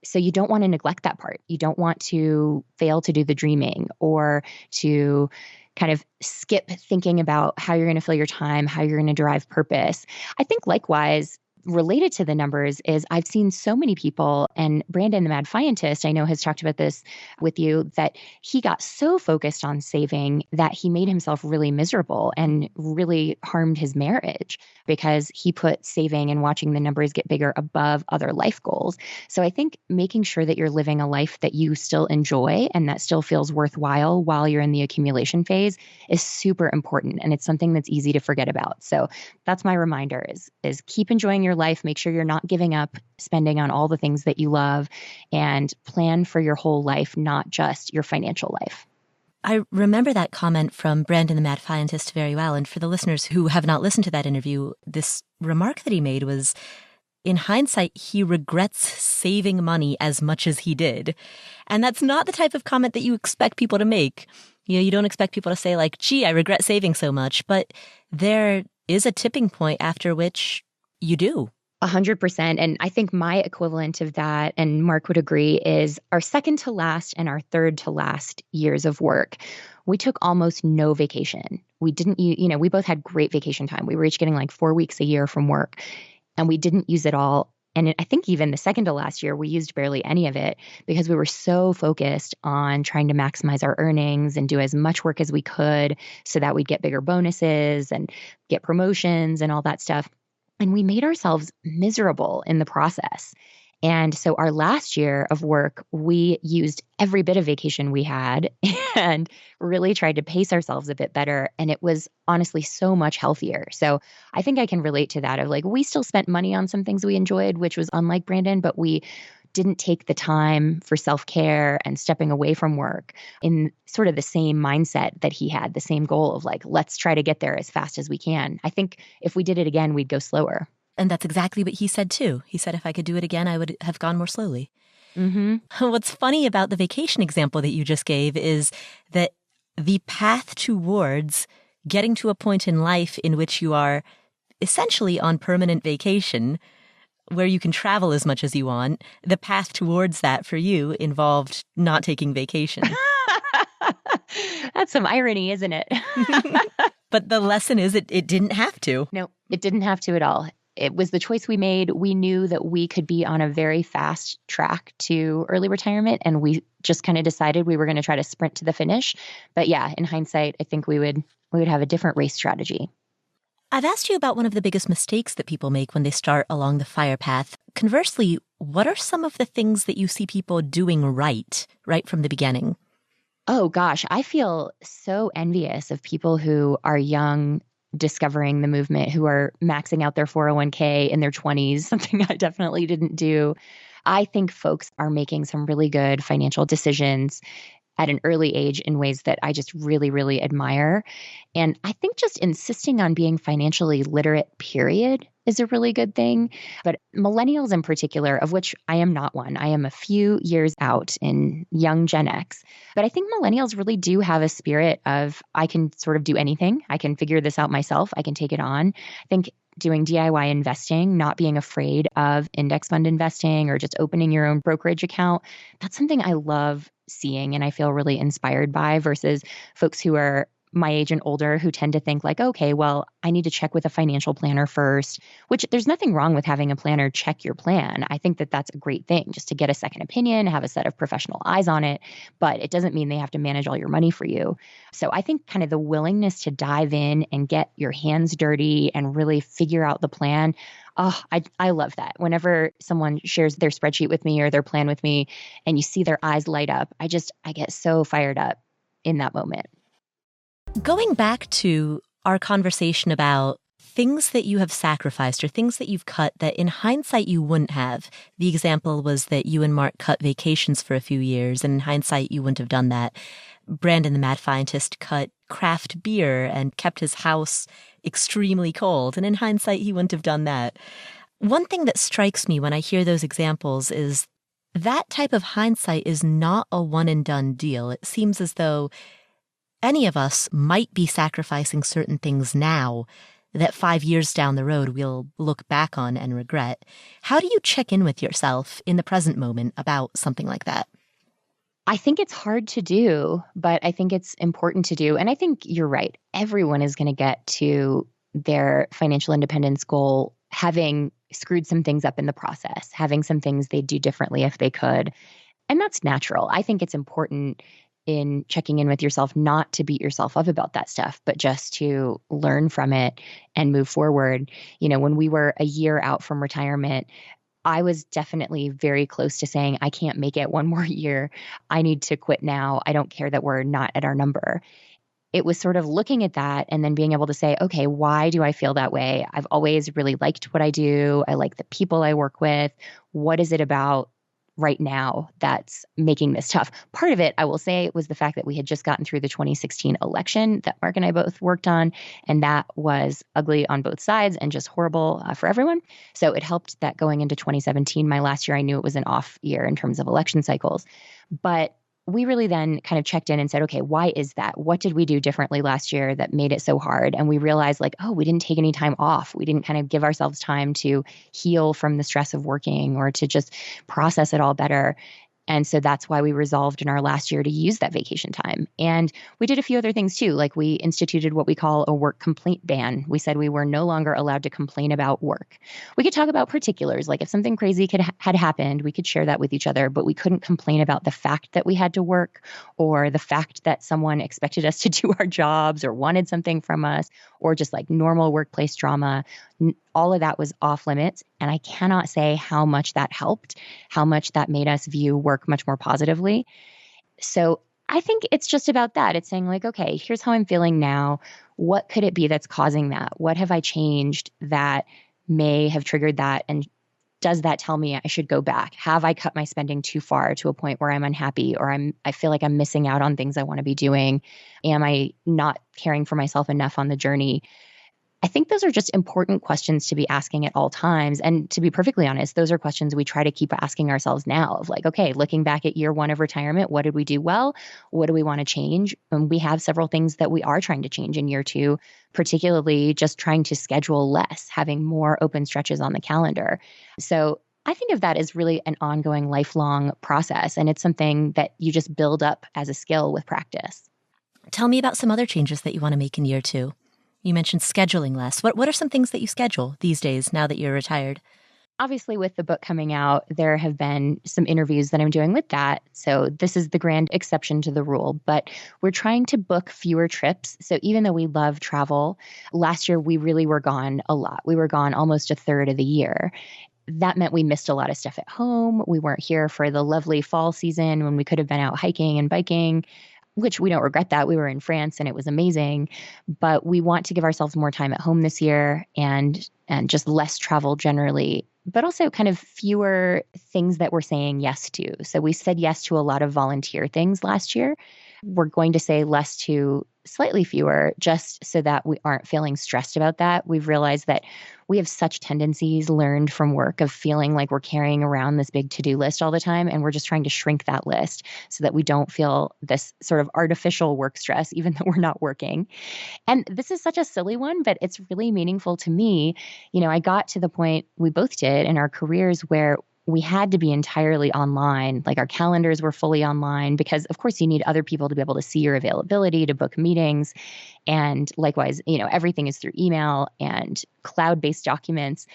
Speaker 2: So you don't want to neglect that part. You don't want to fail to do the dreaming or to kind of skip thinking about how you're going to fill your time, how you're going to derive purpose. I think likewise, related to the numbers is I've seen so many people, and Brandon, the mad scientist, I know has talked about this with you, that he got so focused on saving that he made himself really miserable and really harmed his marriage because he put saving and watching the numbers get bigger above other life goals. So I think making sure that you're living a life that you still enjoy and that still feels worthwhile while you're in the accumulation phase is super important. And it's something that's easy to forget about. So that's my reminder is keep enjoying your life, make sure you're not giving up spending on all the things that you love, and plan for your whole life, not just your financial life.
Speaker 1: I remember that comment from Brandon the Mad Scientist very well. And for the listeners who have not listened to that interview, this remark that he made was, in hindsight, he regrets saving money as much as he did. And that's not the type of comment that you expect people to make. You don't expect people to say like, gee, I regret saving so much. But there is a tipping point after which you do.
Speaker 2: 100%. And I think my equivalent of that, and Mark would agree, is our second to last and our third to last years of work. We took almost no vacation. We didn't, we both had great vacation time. We were each getting like 4 weeks a year from work, and we didn't use it all. And I think even the second to last year, we used barely any of it because we were so focused on trying to maximize our earnings and do as much work as we could so that we'd get bigger bonuses and get promotions and all that stuff. And we made ourselves miserable in the process. And so our last year of work, we used every bit of vacation we had and really tried to pace ourselves a bit better. And it was honestly so much healthier. So I think I can relate to that of like, we still spent money on some things we enjoyed, which was unlike Brandon, but we didn't take the time for self-care and stepping away from work in sort of the same mindset that he had, the same goal of like, let's try to get there as fast as we can. I think if we did it again, we'd go slower.
Speaker 1: And that's exactly what he said too. He said, if I could do it again, I would have gone more slowly.
Speaker 2: Mm-hmm.
Speaker 1: What's funny about the vacation example that you just gave is that the path towards getting to a point in life in which you are essentially on permanent vacation, where you can travel as much as you want, the path towards that for you involved not taking vacation.
Speaker 2: That's some irony, isn't it?
Speaker 1: But the lesson is it didn't have to.
Speaker 2: No, it didn't have to at all. It was the choice we made. We knew that we could be on a very fast track to early retirement, and we just kind of decided we were going to try to sprint to the finish. But yeah, in hindsight, I think we would have a different race strategy.
Speaker 1: I've asked you about one of the biggest mistakes that people make when they start along the FIRE path. Conversely, what are some of the things that you see people doing right from the beginning?
Speaker 2: Oh gosh, I feel so envious of people who are young, discovering the movement, who are maxing out their 401k in their 20s, something I definitely didn't do. I think folks are making some really good financial decisions at an early age in ways that I just really, really admire. And I think just insisting on being financially literate, period, is a really good thing. But millennials in particular, of which I am not one, I am a few years out in young Gen X. But I think millennials really do have a spirit of, I can sort of do anything. I can figure this out myself. I can take it on. I think doing DIY investing, not being afraid of index fund investing or just opening your own brokerage account, that's something I love seeing and I feel really inspired by, versus folks who are my age and older who tend to think like, okay, well, I need to check with a financial planner first, which there's nothing wrong with having a planner check your plan. I think that that's a great thing, just to get a second opinion, have a set of professional eyes on it, but it doesn't mean they have to manage all your money for you. So I think kind of the willingness to dive in and get your hands dirty and really figure out the plan. Oh, I love that. Whenever someone shares their spreadsheet with me or their plan with me and you see their eyes light up, I get so fired up in that moment.
Speaker 1: Going back to our conversation about things that you have sacrificed or things that you've cut that in hindsight you wouldn't have. The example was that you and Mark cut vacations for a few years, and in hindsight you wouldn't have done that. Brandon, the mad scientist, cut craft beer and kept his house extremely cold. And in hindsight, he wouldn't have done that. One thing that strikes me when I hear those examples is that type of hindsight is not a one and done deal. It seems as though any of us might be sacrificing certain things now that 5 years down the road we'll look back on and regret. How do you check in with yourself in the present moment about something like that?
Speaker 2: I think it's hard to do, but I think it's important to do. And I think you're right. Everyone is going to get to their financial independence goal having screwed some things up in the process, having some things they'd do differently if they could. And that's natural. I think it's important in checking in with yourself not to beat yourself up about that stuff, but just to learn from it and move forward. You know, when we were a year out from retirement, I was definitely very close to saying, I can't make it one more year. I need to quit now. I don't care that we're not at our number. It was sort of looking at that and then being able to say, okay, why do I feel that way? I've always really liked what I do. I like the people I work with. What is it about right now that's making this tough? Part of it, I will say, was the fact that we had just gotten through the 2016 election that Mark and I both worked on, and that was ugly on both sides and just horrible for everyone. So it helped that going into 2017, my last year, I knew it was an off year in terms of election cycles. But we really then kind of checked in and said, okay, why is that? What did we do differently last year that made it so hard? And we realized like, oh, we didn't take any time off. We didn't kind of give ourselves time to heal from the stress of working or to just process it all better. And so that's why we resolved in our last year to use that vacation time. And we did a few other things too, like we instituted what we call a work complaint ban. We said we were no longer allowed to complain about work. We could talk about particulars, like if something crazy had happened, we could share that with each other, but we couldn't complain about the fact that we had to work or the fact that someone expected us to do our jobs or wanted something from us or just like normal workplace drama. All of that was off limits. And I cannot say how much that helped, how much that made us view work much more positively. So I think it's just about that. It's saying like, okay, here's how I'm feeling now. What could it be that's causing that? What have I changed that may have triggered that? And does that tell me I should go back? Have I cut my spending too far to a point where I'm unhappy or I feel like I'm missing out on things I want to be doing? Am I not caring for myself enough on the journey? I think those are just important questions to be asking at all times. And to be perfectly honest, those are questions we try to keep asking ourselves now of like, okay, looking back at year one of retirement, what did we do well? What do we want to change? And we have several things that we are trying to change in year two, particularly just trying to schedule less, having more open stretches on the calendar. So I think of that as really an ongoing lifelong process. And it's something that you just build up as a skill with practice.
Speaker 1: Tell me about some other changes that you want to make in year two. You mentioned scheduling less. What are some things that you schedule these days now that you're retired?
Speaker 2: Obviously, with the book coming out, there have been some interviews that I'm doing with that. So this is the grand exception to the rule. But we're trying to book fewer trips. So even though we love travel, last year we really were gone a lot. We were gone almost a third of the year. That meant we missed a lot of stuff at home. We weren't here for the lovely fall season when we could have been out hiking and biking, which we don't regret that. We were in France and it was amazing, but we want to give ourselves more time at home this year and just less travel generally, but also kind of fewer things that we're saying yes to. So we said yes to a lot of volunteer things last year. We're going to say less to slightly fewer just so that we aren't feeling stressed about that. We've realized that we have such tendencies learned from work of feeling like we're carrying around this big to-do list all the time. And we're just trying to shrink that list so that we don't feel this sort of artificial work stress, even though we're not working. And this is such a silly one, but it's really meaningful to me. You know, I got to the point we both did in our careers where we had to be entirely online. Like our calendars were fully online because of course you need other people to be able to see your availability to book meetings. And likewise, you know, everything is through email and cloud-based documents.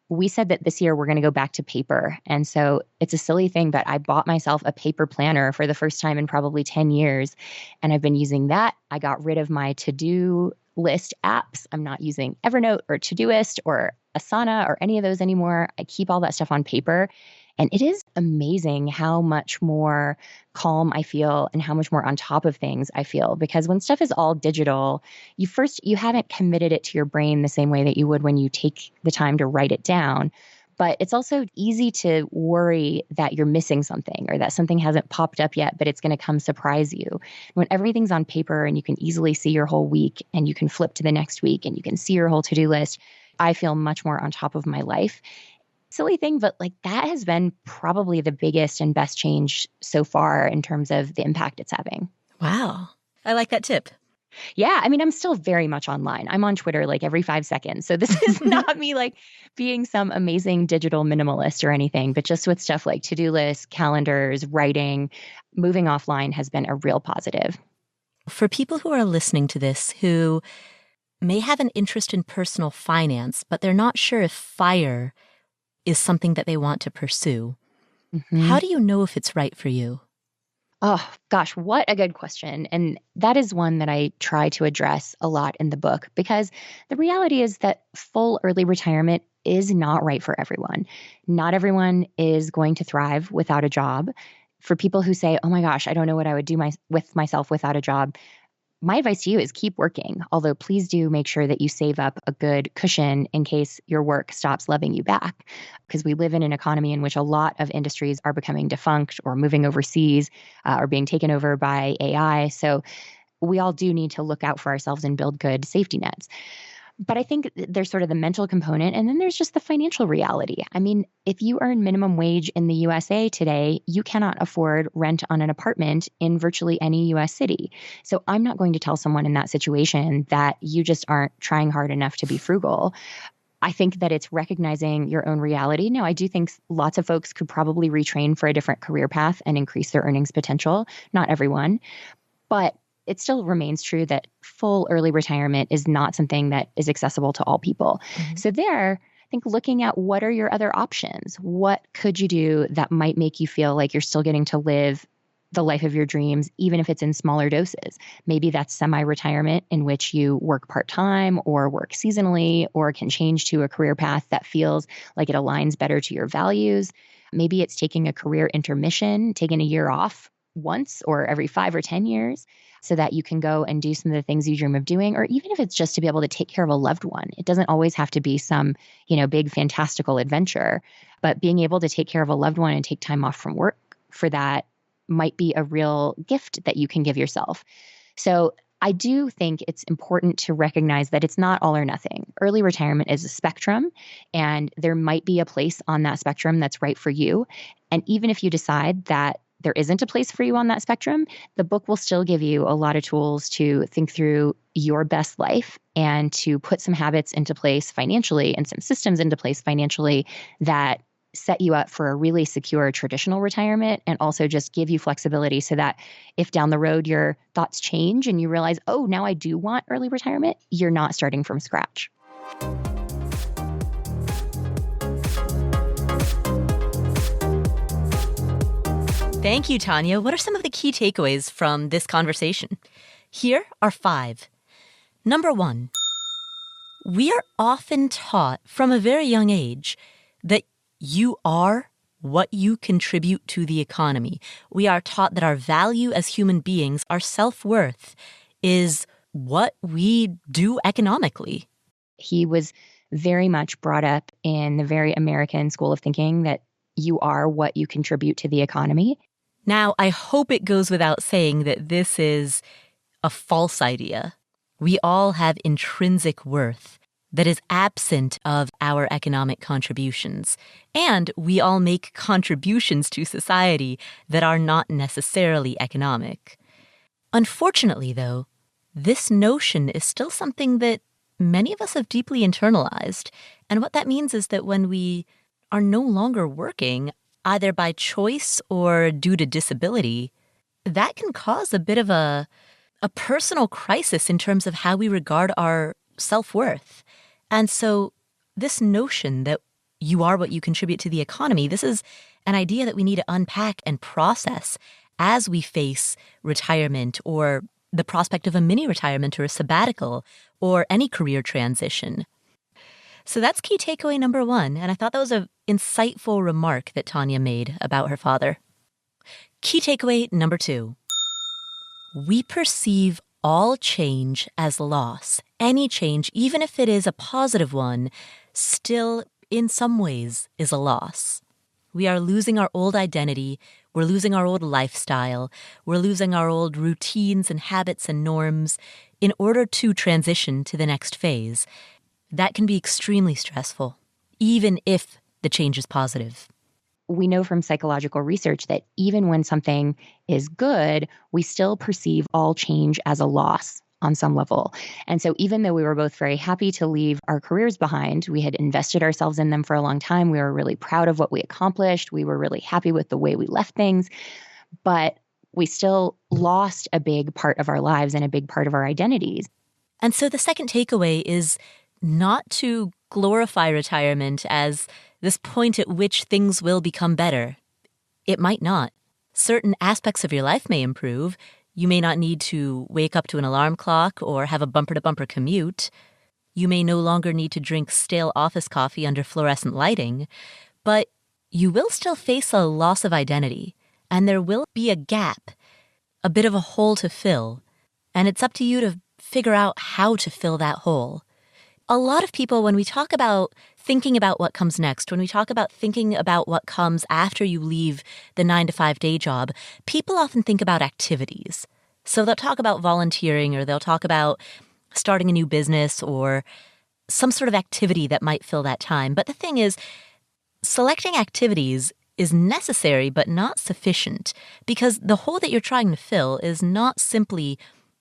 Speaker 2: We said that this year we're going to go back to paper. And so it's a silly thing, but I bought myself a paper planner for the first time in probably 10 years. And I've been using that. I got rid of my to-do list apps. I'm not using Evernote or Todoist or Asana or any of those anymore. I keep all that stuff on paper. And it is amazing how much more calm I feel and how much more on top of things I feel. Because when stuff is all digital, you haven't committed it to your brain the same way that you would when you take the time to write it down. But it's also easy to worry that you're missing something or that something hasn't popped up yet, but it's going to come surprise you. When everything's on paper and you can easily see your whole week and you can flip to the next week and you can see your whole to-do list, I feel much more on top of my life. Silly thing, but like that has been probably the biggest and best change so far in terms of the impact it's having.
Speaker 1: Wow. I like that tip.
Speaker 2: Yeah, I mean, I'm still very much online. I'm on Twitter like every 5 seconds. So this is not me like being some amazing digital minimalist or anything, but just with stuff like to-do lists, calendars, writing, moving offline has been a real positive.
Speaker 1: For people who are listening to this who may have an interest in personal finance, but they're not sure if FIRE is something that they want to pursue, how do you know if it's right for you?
Speaker 2: Oh, gosh, what a good question. And that is one that I try to address a lot in the book because the reality is that full early retirement is not right for everyone. Not everyone is going to thrive without a job. For people who say, oh my gosh, I don't know what I would do with myself without a job, my advice to you is keep working, although please do make sure that you save up a good cushion in case your work stops loving you back. Because we live in an economy in which a lot of industries are becoming defunct or moving overseas or being taken over by AI. So we all do need to look out for ourselves and build good safety nets. But I think there's sort of the mental component, and then there's just the financial reality. I mean, if you earn minimum wage in the USA today, you cannot afford rent on an apartment in virtually any US city. So I'm not going to tell someone in that situation that you just aren't trying hard enough to be frugal. I think that it's recognizing your own reality. Now, I do think lots of folks could probably retrain for a different career path and increase their earnings potential. Not everyone, but it still remains true that full early retirement is not something that is accessible to all people. So there, I think looking at what are your other options? What could you do that might make you feel like you're still getting to live the life of your dreams, even if it's in smaller doses? Maybe that's semi-retirement in which you work part-time or work seasonally or can change to a career path that feels like it aligns better to your values. Maybe it's taking a career intermission, taking a year off once or every 5 or 10 years so that you can go and do some of the things you dream of doing, or even if it's just to be able to take care of a loved one. It doesn't always have to be some, big fantastical adventure, but being able to take care of a loved one and take time off from work for that might be a real gift that you can give yourself. So I do think it's important to recognize that it's not all or nothing. Early retirement is a spectrum, and there might be a place on that spectrum that's right for you. And even if you decide that there isn't a place for you on that spectrum, the book will still give you a lot of tools to think through your best life and to put some habits into place financially and some systems into place financially that set you up for a really secure traditional retirement, and also just give you flexibility so that if down the road your thoughts change and you realize, oh, now I do want early retirement, you're not starting from scratch.
Speaker 1: Thank you, Tanya. What are some of the key takeaways from this conversation? Here are 5. Number 1, we are often taught from a very young age that you are what you contribute to the economy. We are taught that our value as human beings, our self-worth, is what we do economically.
Speaker 2: He was very much brought up in the very American school of thinking that you are what you contribute to the economy.
Speaker 1: Now, I hope it goes without saying that this is a false idea. We all have intrinsic worth that is absent of our economic contributions. And we all make contributions to society that are not necessarily economic. Unfortunately, though, this notion is still something that many of us have deeply internalized. And what that means is that when we are no longer working, either by choice or due to disability, that can cause a bit of a personal crisis in terms of how we regard our self-worth. And so this notion that you are what you contribute to the economy, this is an idea that we need to unpack and process as we face retirement or the prospect of a mini retirement or a sabbatical or any career transition. So that's key takeaway number 1. And I thought that was an insightful remark that Tanya made about her father. Key takeaway number 2. We perceive all change as loss. Any change, even if it is a positive one, still in some ways, is a loss. We are losing our old identity, we're losing our old lifestyle, we're losing our old routines and habits and norms in order to transition to the next phase. That can be extremely stressful, even if the change is positive.
Speaker 2: We know from psychological research that even when something is good, we still perceive all change as a loss on some level. And so even though we were both very happy to leave our careers behind, we had invested ourselves in them for a long time. We were really proud of what we accomplished. We were really happy with the way we left things, but we still lost a big part of our lives and a big part of our identities.
Speaker 1: And so the second takeaway is not to glorify retirement as this point at which things will become better. It might not. Certain aspects of your life may improve. You may not need to wake up to an alarm clock or have a bumper-to-bumper commute. You may no longer need to drink stale office coffee under fluorescent lighting. But you will still face a loss of identity, and there will be a gap, a bit of a hole to fill. And it's up to you to figure out how to fill that hole. A lot of people, when we talk about thinking about what comes next, when we talk about thinking about what comes after you leave the 9-to-5 day job, people often think about activities. So they'll talk about volunteering, or they'll talk about starting a new business or some sort of activity that might fill that time. But the thing is, selecting activities is necessary but not sufficient, because the hole that you're trying to fill is not simply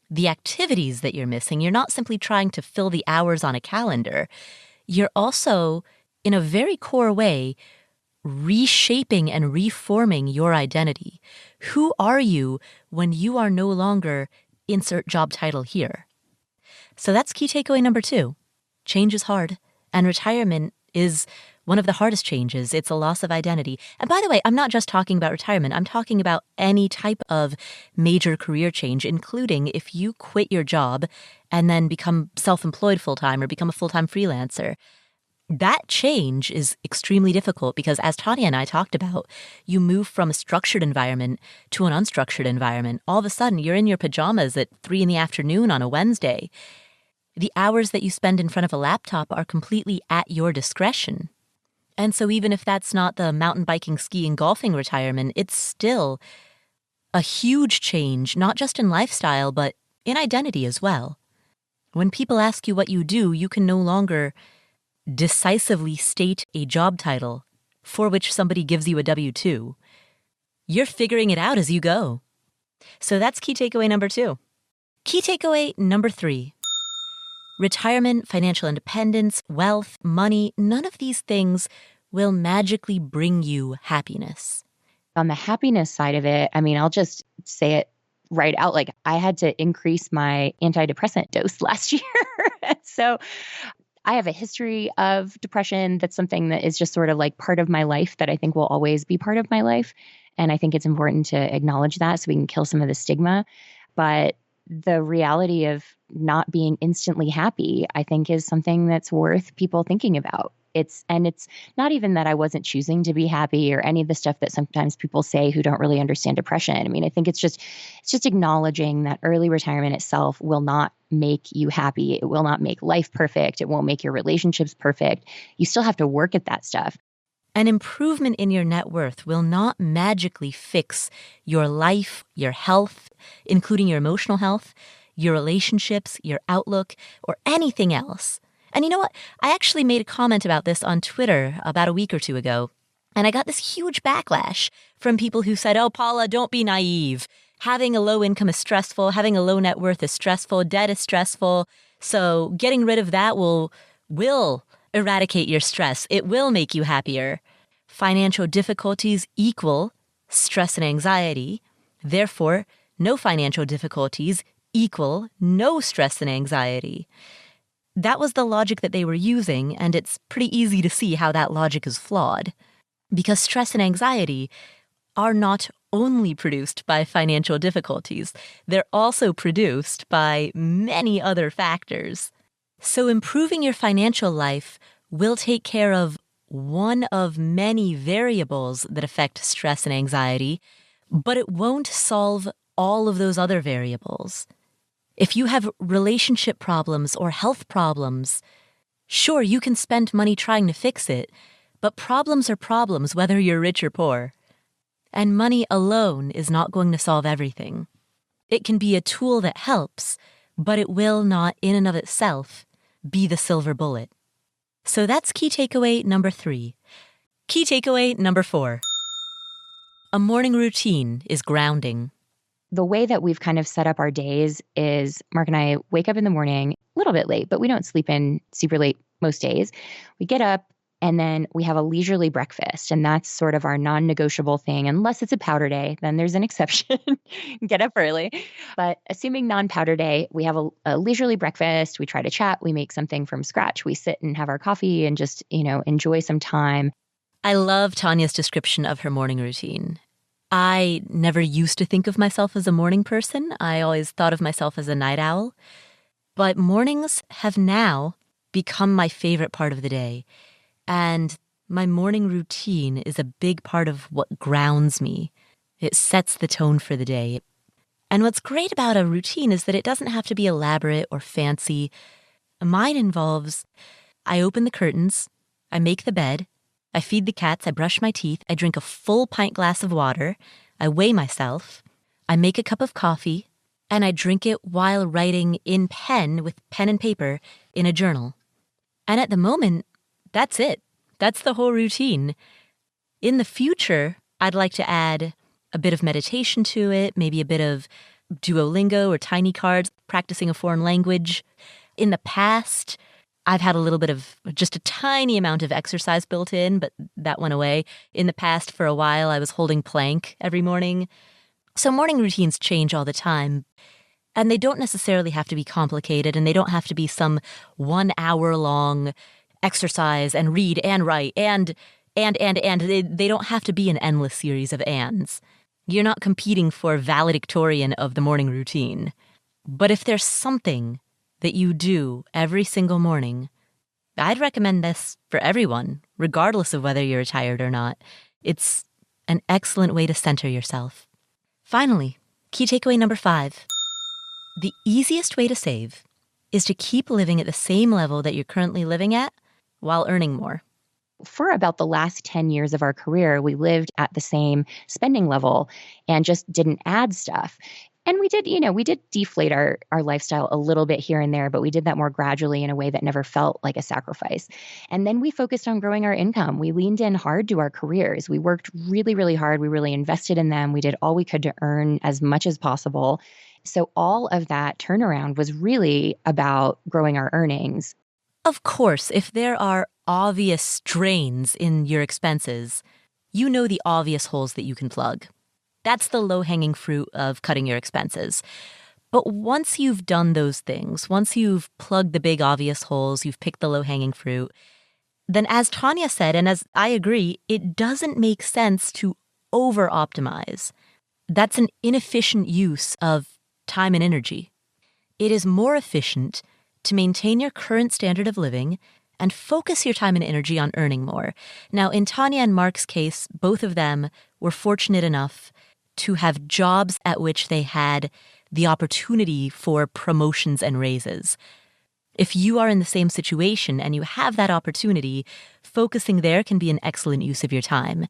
Speaker 1: the activities that you're missing. You're not simply trying to fill the hours on a calendar. You're also, in a very core way, reshaping and reforming your identity. Who are you when you are no longer insert job title here? So that's key takeaway number 2. Change is hard, and retirement is one of the hardest changes. It's a loss of identity. And by the way, I'm not just talking about retirement. I'm talking about any type of major career change, including if you quit your job and then become self-employed full-time or become a full-time freelancer. That change is extremely difficult because, as Tonya and I talked about, you move from a structured environment to an unstructured environment. All of a sudden, you're in your pajamas at 3 p.m. on a Wednesday. The hours that you spend in front of a laptop are completely at your discretion. And so even if that's not the mountain biking, skiing, golfing retirement, it's still a huge change, not just in lifestyle, but in identity as well. When people ask you what you do, you can no longer decisively state a job title for which somebody gives you a W-2. You're figuring it out as you go. So that's key takeaway number 2. Key takeaway number 3. Retirement, financial independence, wealth, money, none of these things will magically bring you happiness.
Speaker 2: On the happiness side of it, I'll just say it right out. Like, I had to increase my antidepressant dose last year. So I have a history of depression. That's something that is just sort of like part of my life that I think will always be part of my life. And I think it's important to acknowledge that so we can kill some of the stigma. But the reality of not being instantly happy, I think, is something that's worth people thinking about. It's not even that I wasn't choosing to be happy or any of the stuff that sometimes people say who don't really understand depression. I think it's just acknowledging that early retirement itself will not make you happy. It will not make life perfect. It won't make your relationships perfect. You still have to work at that stuff.
Speaker 1: An improvement in your net worth will not magically fix your life, your health, including your emotional health, your relationships, your outlook, or anything else. And you know what? I actually made a comment about this on Twitter about a week or 2 ago, and I got this huge backlash from people who said, "Oh, Paula, don't be naive. Having a low income is stressful. Having a low net worth is stressful. Debt is stressful. So getting rid of that will eradicate your stress. It will make you happier. Financial difficulties equal stress and anxiety. Therefore, no financial difficulties equal no stress and anxiety." That was the logic that they were using, and it's pretty easy to see how that logic is flawed. Because stress and anxiety are not only produced by financial difficulties, they're also produced by many other factors. So improving your financial life will take care of one of many variables that affect stress and anxiety, but it won't solve all of those other variables. If you have relationship problems or health problems, Sure, you can spend money trying to fix it, but problems are problems whether you're rich or poor. And money alone is not going to solve everything. It can be a tool that helps, but it will not, in and of itself, be the silver bullet. So that's key takeaway number 3. Key takeaway number 4. A morning routine is grounding.
Speaker 2: The way that we've kind of set up our days is Mark and I wake up in the morning a little bit late, but we don't sleep in super late most days. We get up and then we have a leisurely breakfast, and that's sort of our non-negotiable thing. Unless it's a powder day, then there's an exception. Get up early. But assuming non-powder day, we have a leisurely breakfast. We try to chat. We make something from scratch. We sit and have our coffee and just, enjoy some time.
Speaker 1: I love Tanya's description of her morning routine. I never used to think of myself as a morning person. I always thought of myself as a night owl. But mornings have now become my favorite part of the day. And my morning routine is a big part of what grounds me. It sets the tone for the day. And what's great about a routine is that it doesn't have to be elaborate or fancy. Mine involves, I open the curtains, I make the bed, I feed the cats, I brush my teeth, I drink a full pint glass of water, I weigh myself, I make a cup of coffee, and I drink it while writing in pen with pen and paper in a journal. And at the moment, that's it. That's the whole routine. In the future, I'd like to add a bit of meditation to it, maybe a bit of Duolingo or tiny cards, practicing a foreign language. In the past, I've had a little bit of just a tiny amount of exercise built in, but that went away. In the past, for a while, I was holding plank every morning. So morning routines change all the time. And they don't necessarily have to be complicated, and they don't have to be some 1 hour long exercise and read and write and. They don't have to be an endless series of ands. You're not competing for valedictorian of the morning routine. But if there's something that you do every single morning, I'd recommend this for everyone, regardless of whether you're retired or not. It's an excellent way to center yourself. Finally, key takeaway number 5. The easiest way to save is to keep living at the same level that you're currently living at while earning more.
Speaker 2: For about the last 10 years of our career, we lived at the same spending level and just didn't add stuff. And we did deflate our lifestyle a little bit here and there, but we did that more gradually in a way that never felt like a sacrifice. And then we focused on growing our income. We leaned in hard to our careers. We worked really, really hard. We really invested in them. We did all we could to earn as much as possible. So all of that turnaround was really about growing our earnings.
Speaker 1: Of course, if there are obvious drains in your expenses, you know the obvious holes that you can plug. That's the low-hanging fruit of cutting your expenses. But once you've done those things, once you've plugged the big obvious holes, you've picked the low-hanging fruit, then as Tanya said, and as I agree, it doesn't make sense to over-optimize. That's an inefficient use of time and energy. It is more efficient to maintain your current standard of living and focus your time and energy on earning more. Now, in Tanya and Mark's case, both of them were fortunate enough to have jobs at which they had the opportunity for promotions and raises. If you are in the same situation and you have that opportunity, focusing there can be an excellent use of your time.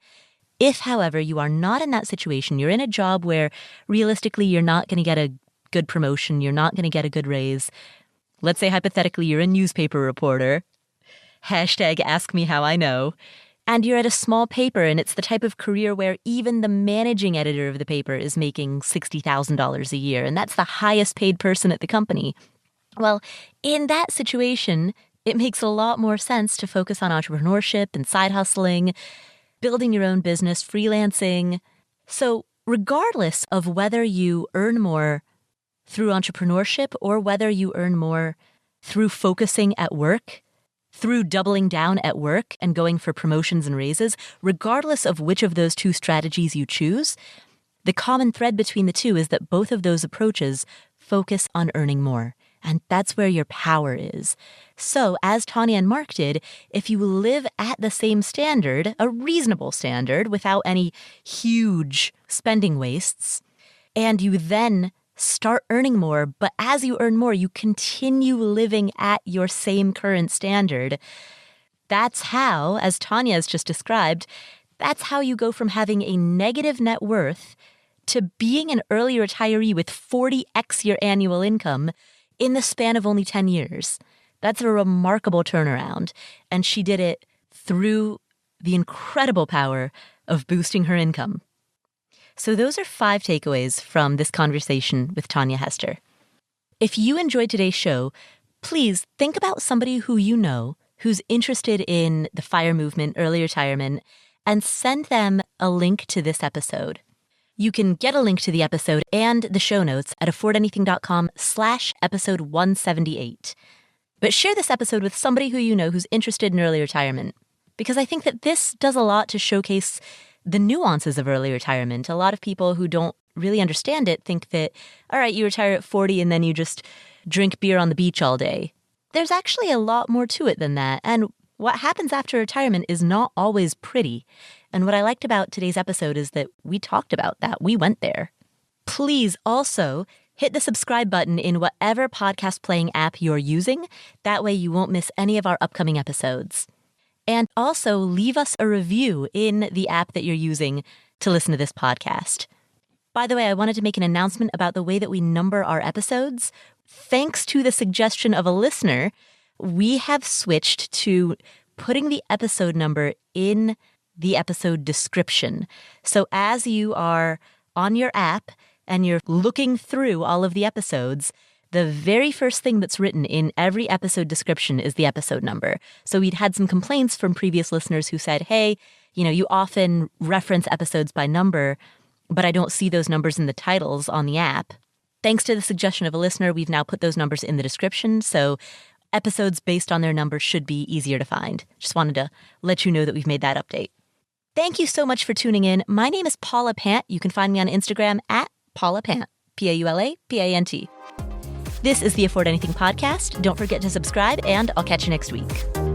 Speaker 1: If, however, you are not in that situation, you're in a job where realistically you're not going to get a good promotion, you're not going to get a good raise. Let's say hypothetically you're a newspaper reporter. #AskMeHowIknow. And you're at a small paper, and it's the type of career where even the managing editor of the paper is making $60,000 a year, and that's the highest paid person at the company. Well, in that situation, it makes a lot more sense to focus on entrepreneurship and side hustling, building your own business, freelancing. So regardless of whether you earn more through entrepreneurship or whether you earn more through focusing at work, through doubling down at work and going for promotions and raises, regardless of which of those two strategies you choose, the common thread between the two is that both of those approaches focus on earning more. And that's where your power is. So, as Tanya and Mark did, if you live at the same standard, a reasonable standard without any huge spending wastes, and you then start earning more, but as you earn more, you continue living at your same current standard. That's how, as Tanya has just described, that's how you go from having a negative net worth to being an early retiree with 40x your annual income in the span of only 10 years. That's a remarkable turnaround, and she did it through the incredible power of boosting her income. So those are 5 takeaways from this conversation with Tanja Hester. If you enjoyed today's show, please think about somebody who you know who's interested in the FIRE movement, early retirement, and send them a link to this episode. You can get a link to the episode and the show notes at affordanything.com/episode 178. But share this episode with somebody who you know who's interested in early retirement, because I think that this does a lot to showcase the nuances of early retirement. A lot of people who don't really understand it think that, all right, you retire at 40 and then you just drink beer on the beach all day. There's actually a lot more to it than that. And what happens after retirement is not always pretty. And what I liked about today's episode is that we talked about that. We went there. Please also hit the subscribe button in whatever podcast playing app you're using. That way you won't miss any of our upcoming episodes. And also leave us a review in the app that you're using to listen to this podcast. By the way, I wanted to make an announcement about the way that we number our episodes. Thanks to the suggestion of a listener, we have switched to putting the episode number in the episode description. So as you are on your app and you're looking through all of the episodes, the very first thing that's written in every episode description is the episode number. So we'd had some complaints from previous listeners who said, hey, you often reference episodes by number, but I don't see those numbers in the titles on the app. Thanks to the suggestion of a listener, we've now put those numbers in the description, so episodes based on their numbers should be easier to find. Just wanted to let you know that we've made that update. Thank you so much for tuning in. My name is Paula Pant. You can find me on Instagram at Paula Pant, PaulaPant. This is the Afford Anything podcast. Don't forget to subscribe, and I'll catch you next week.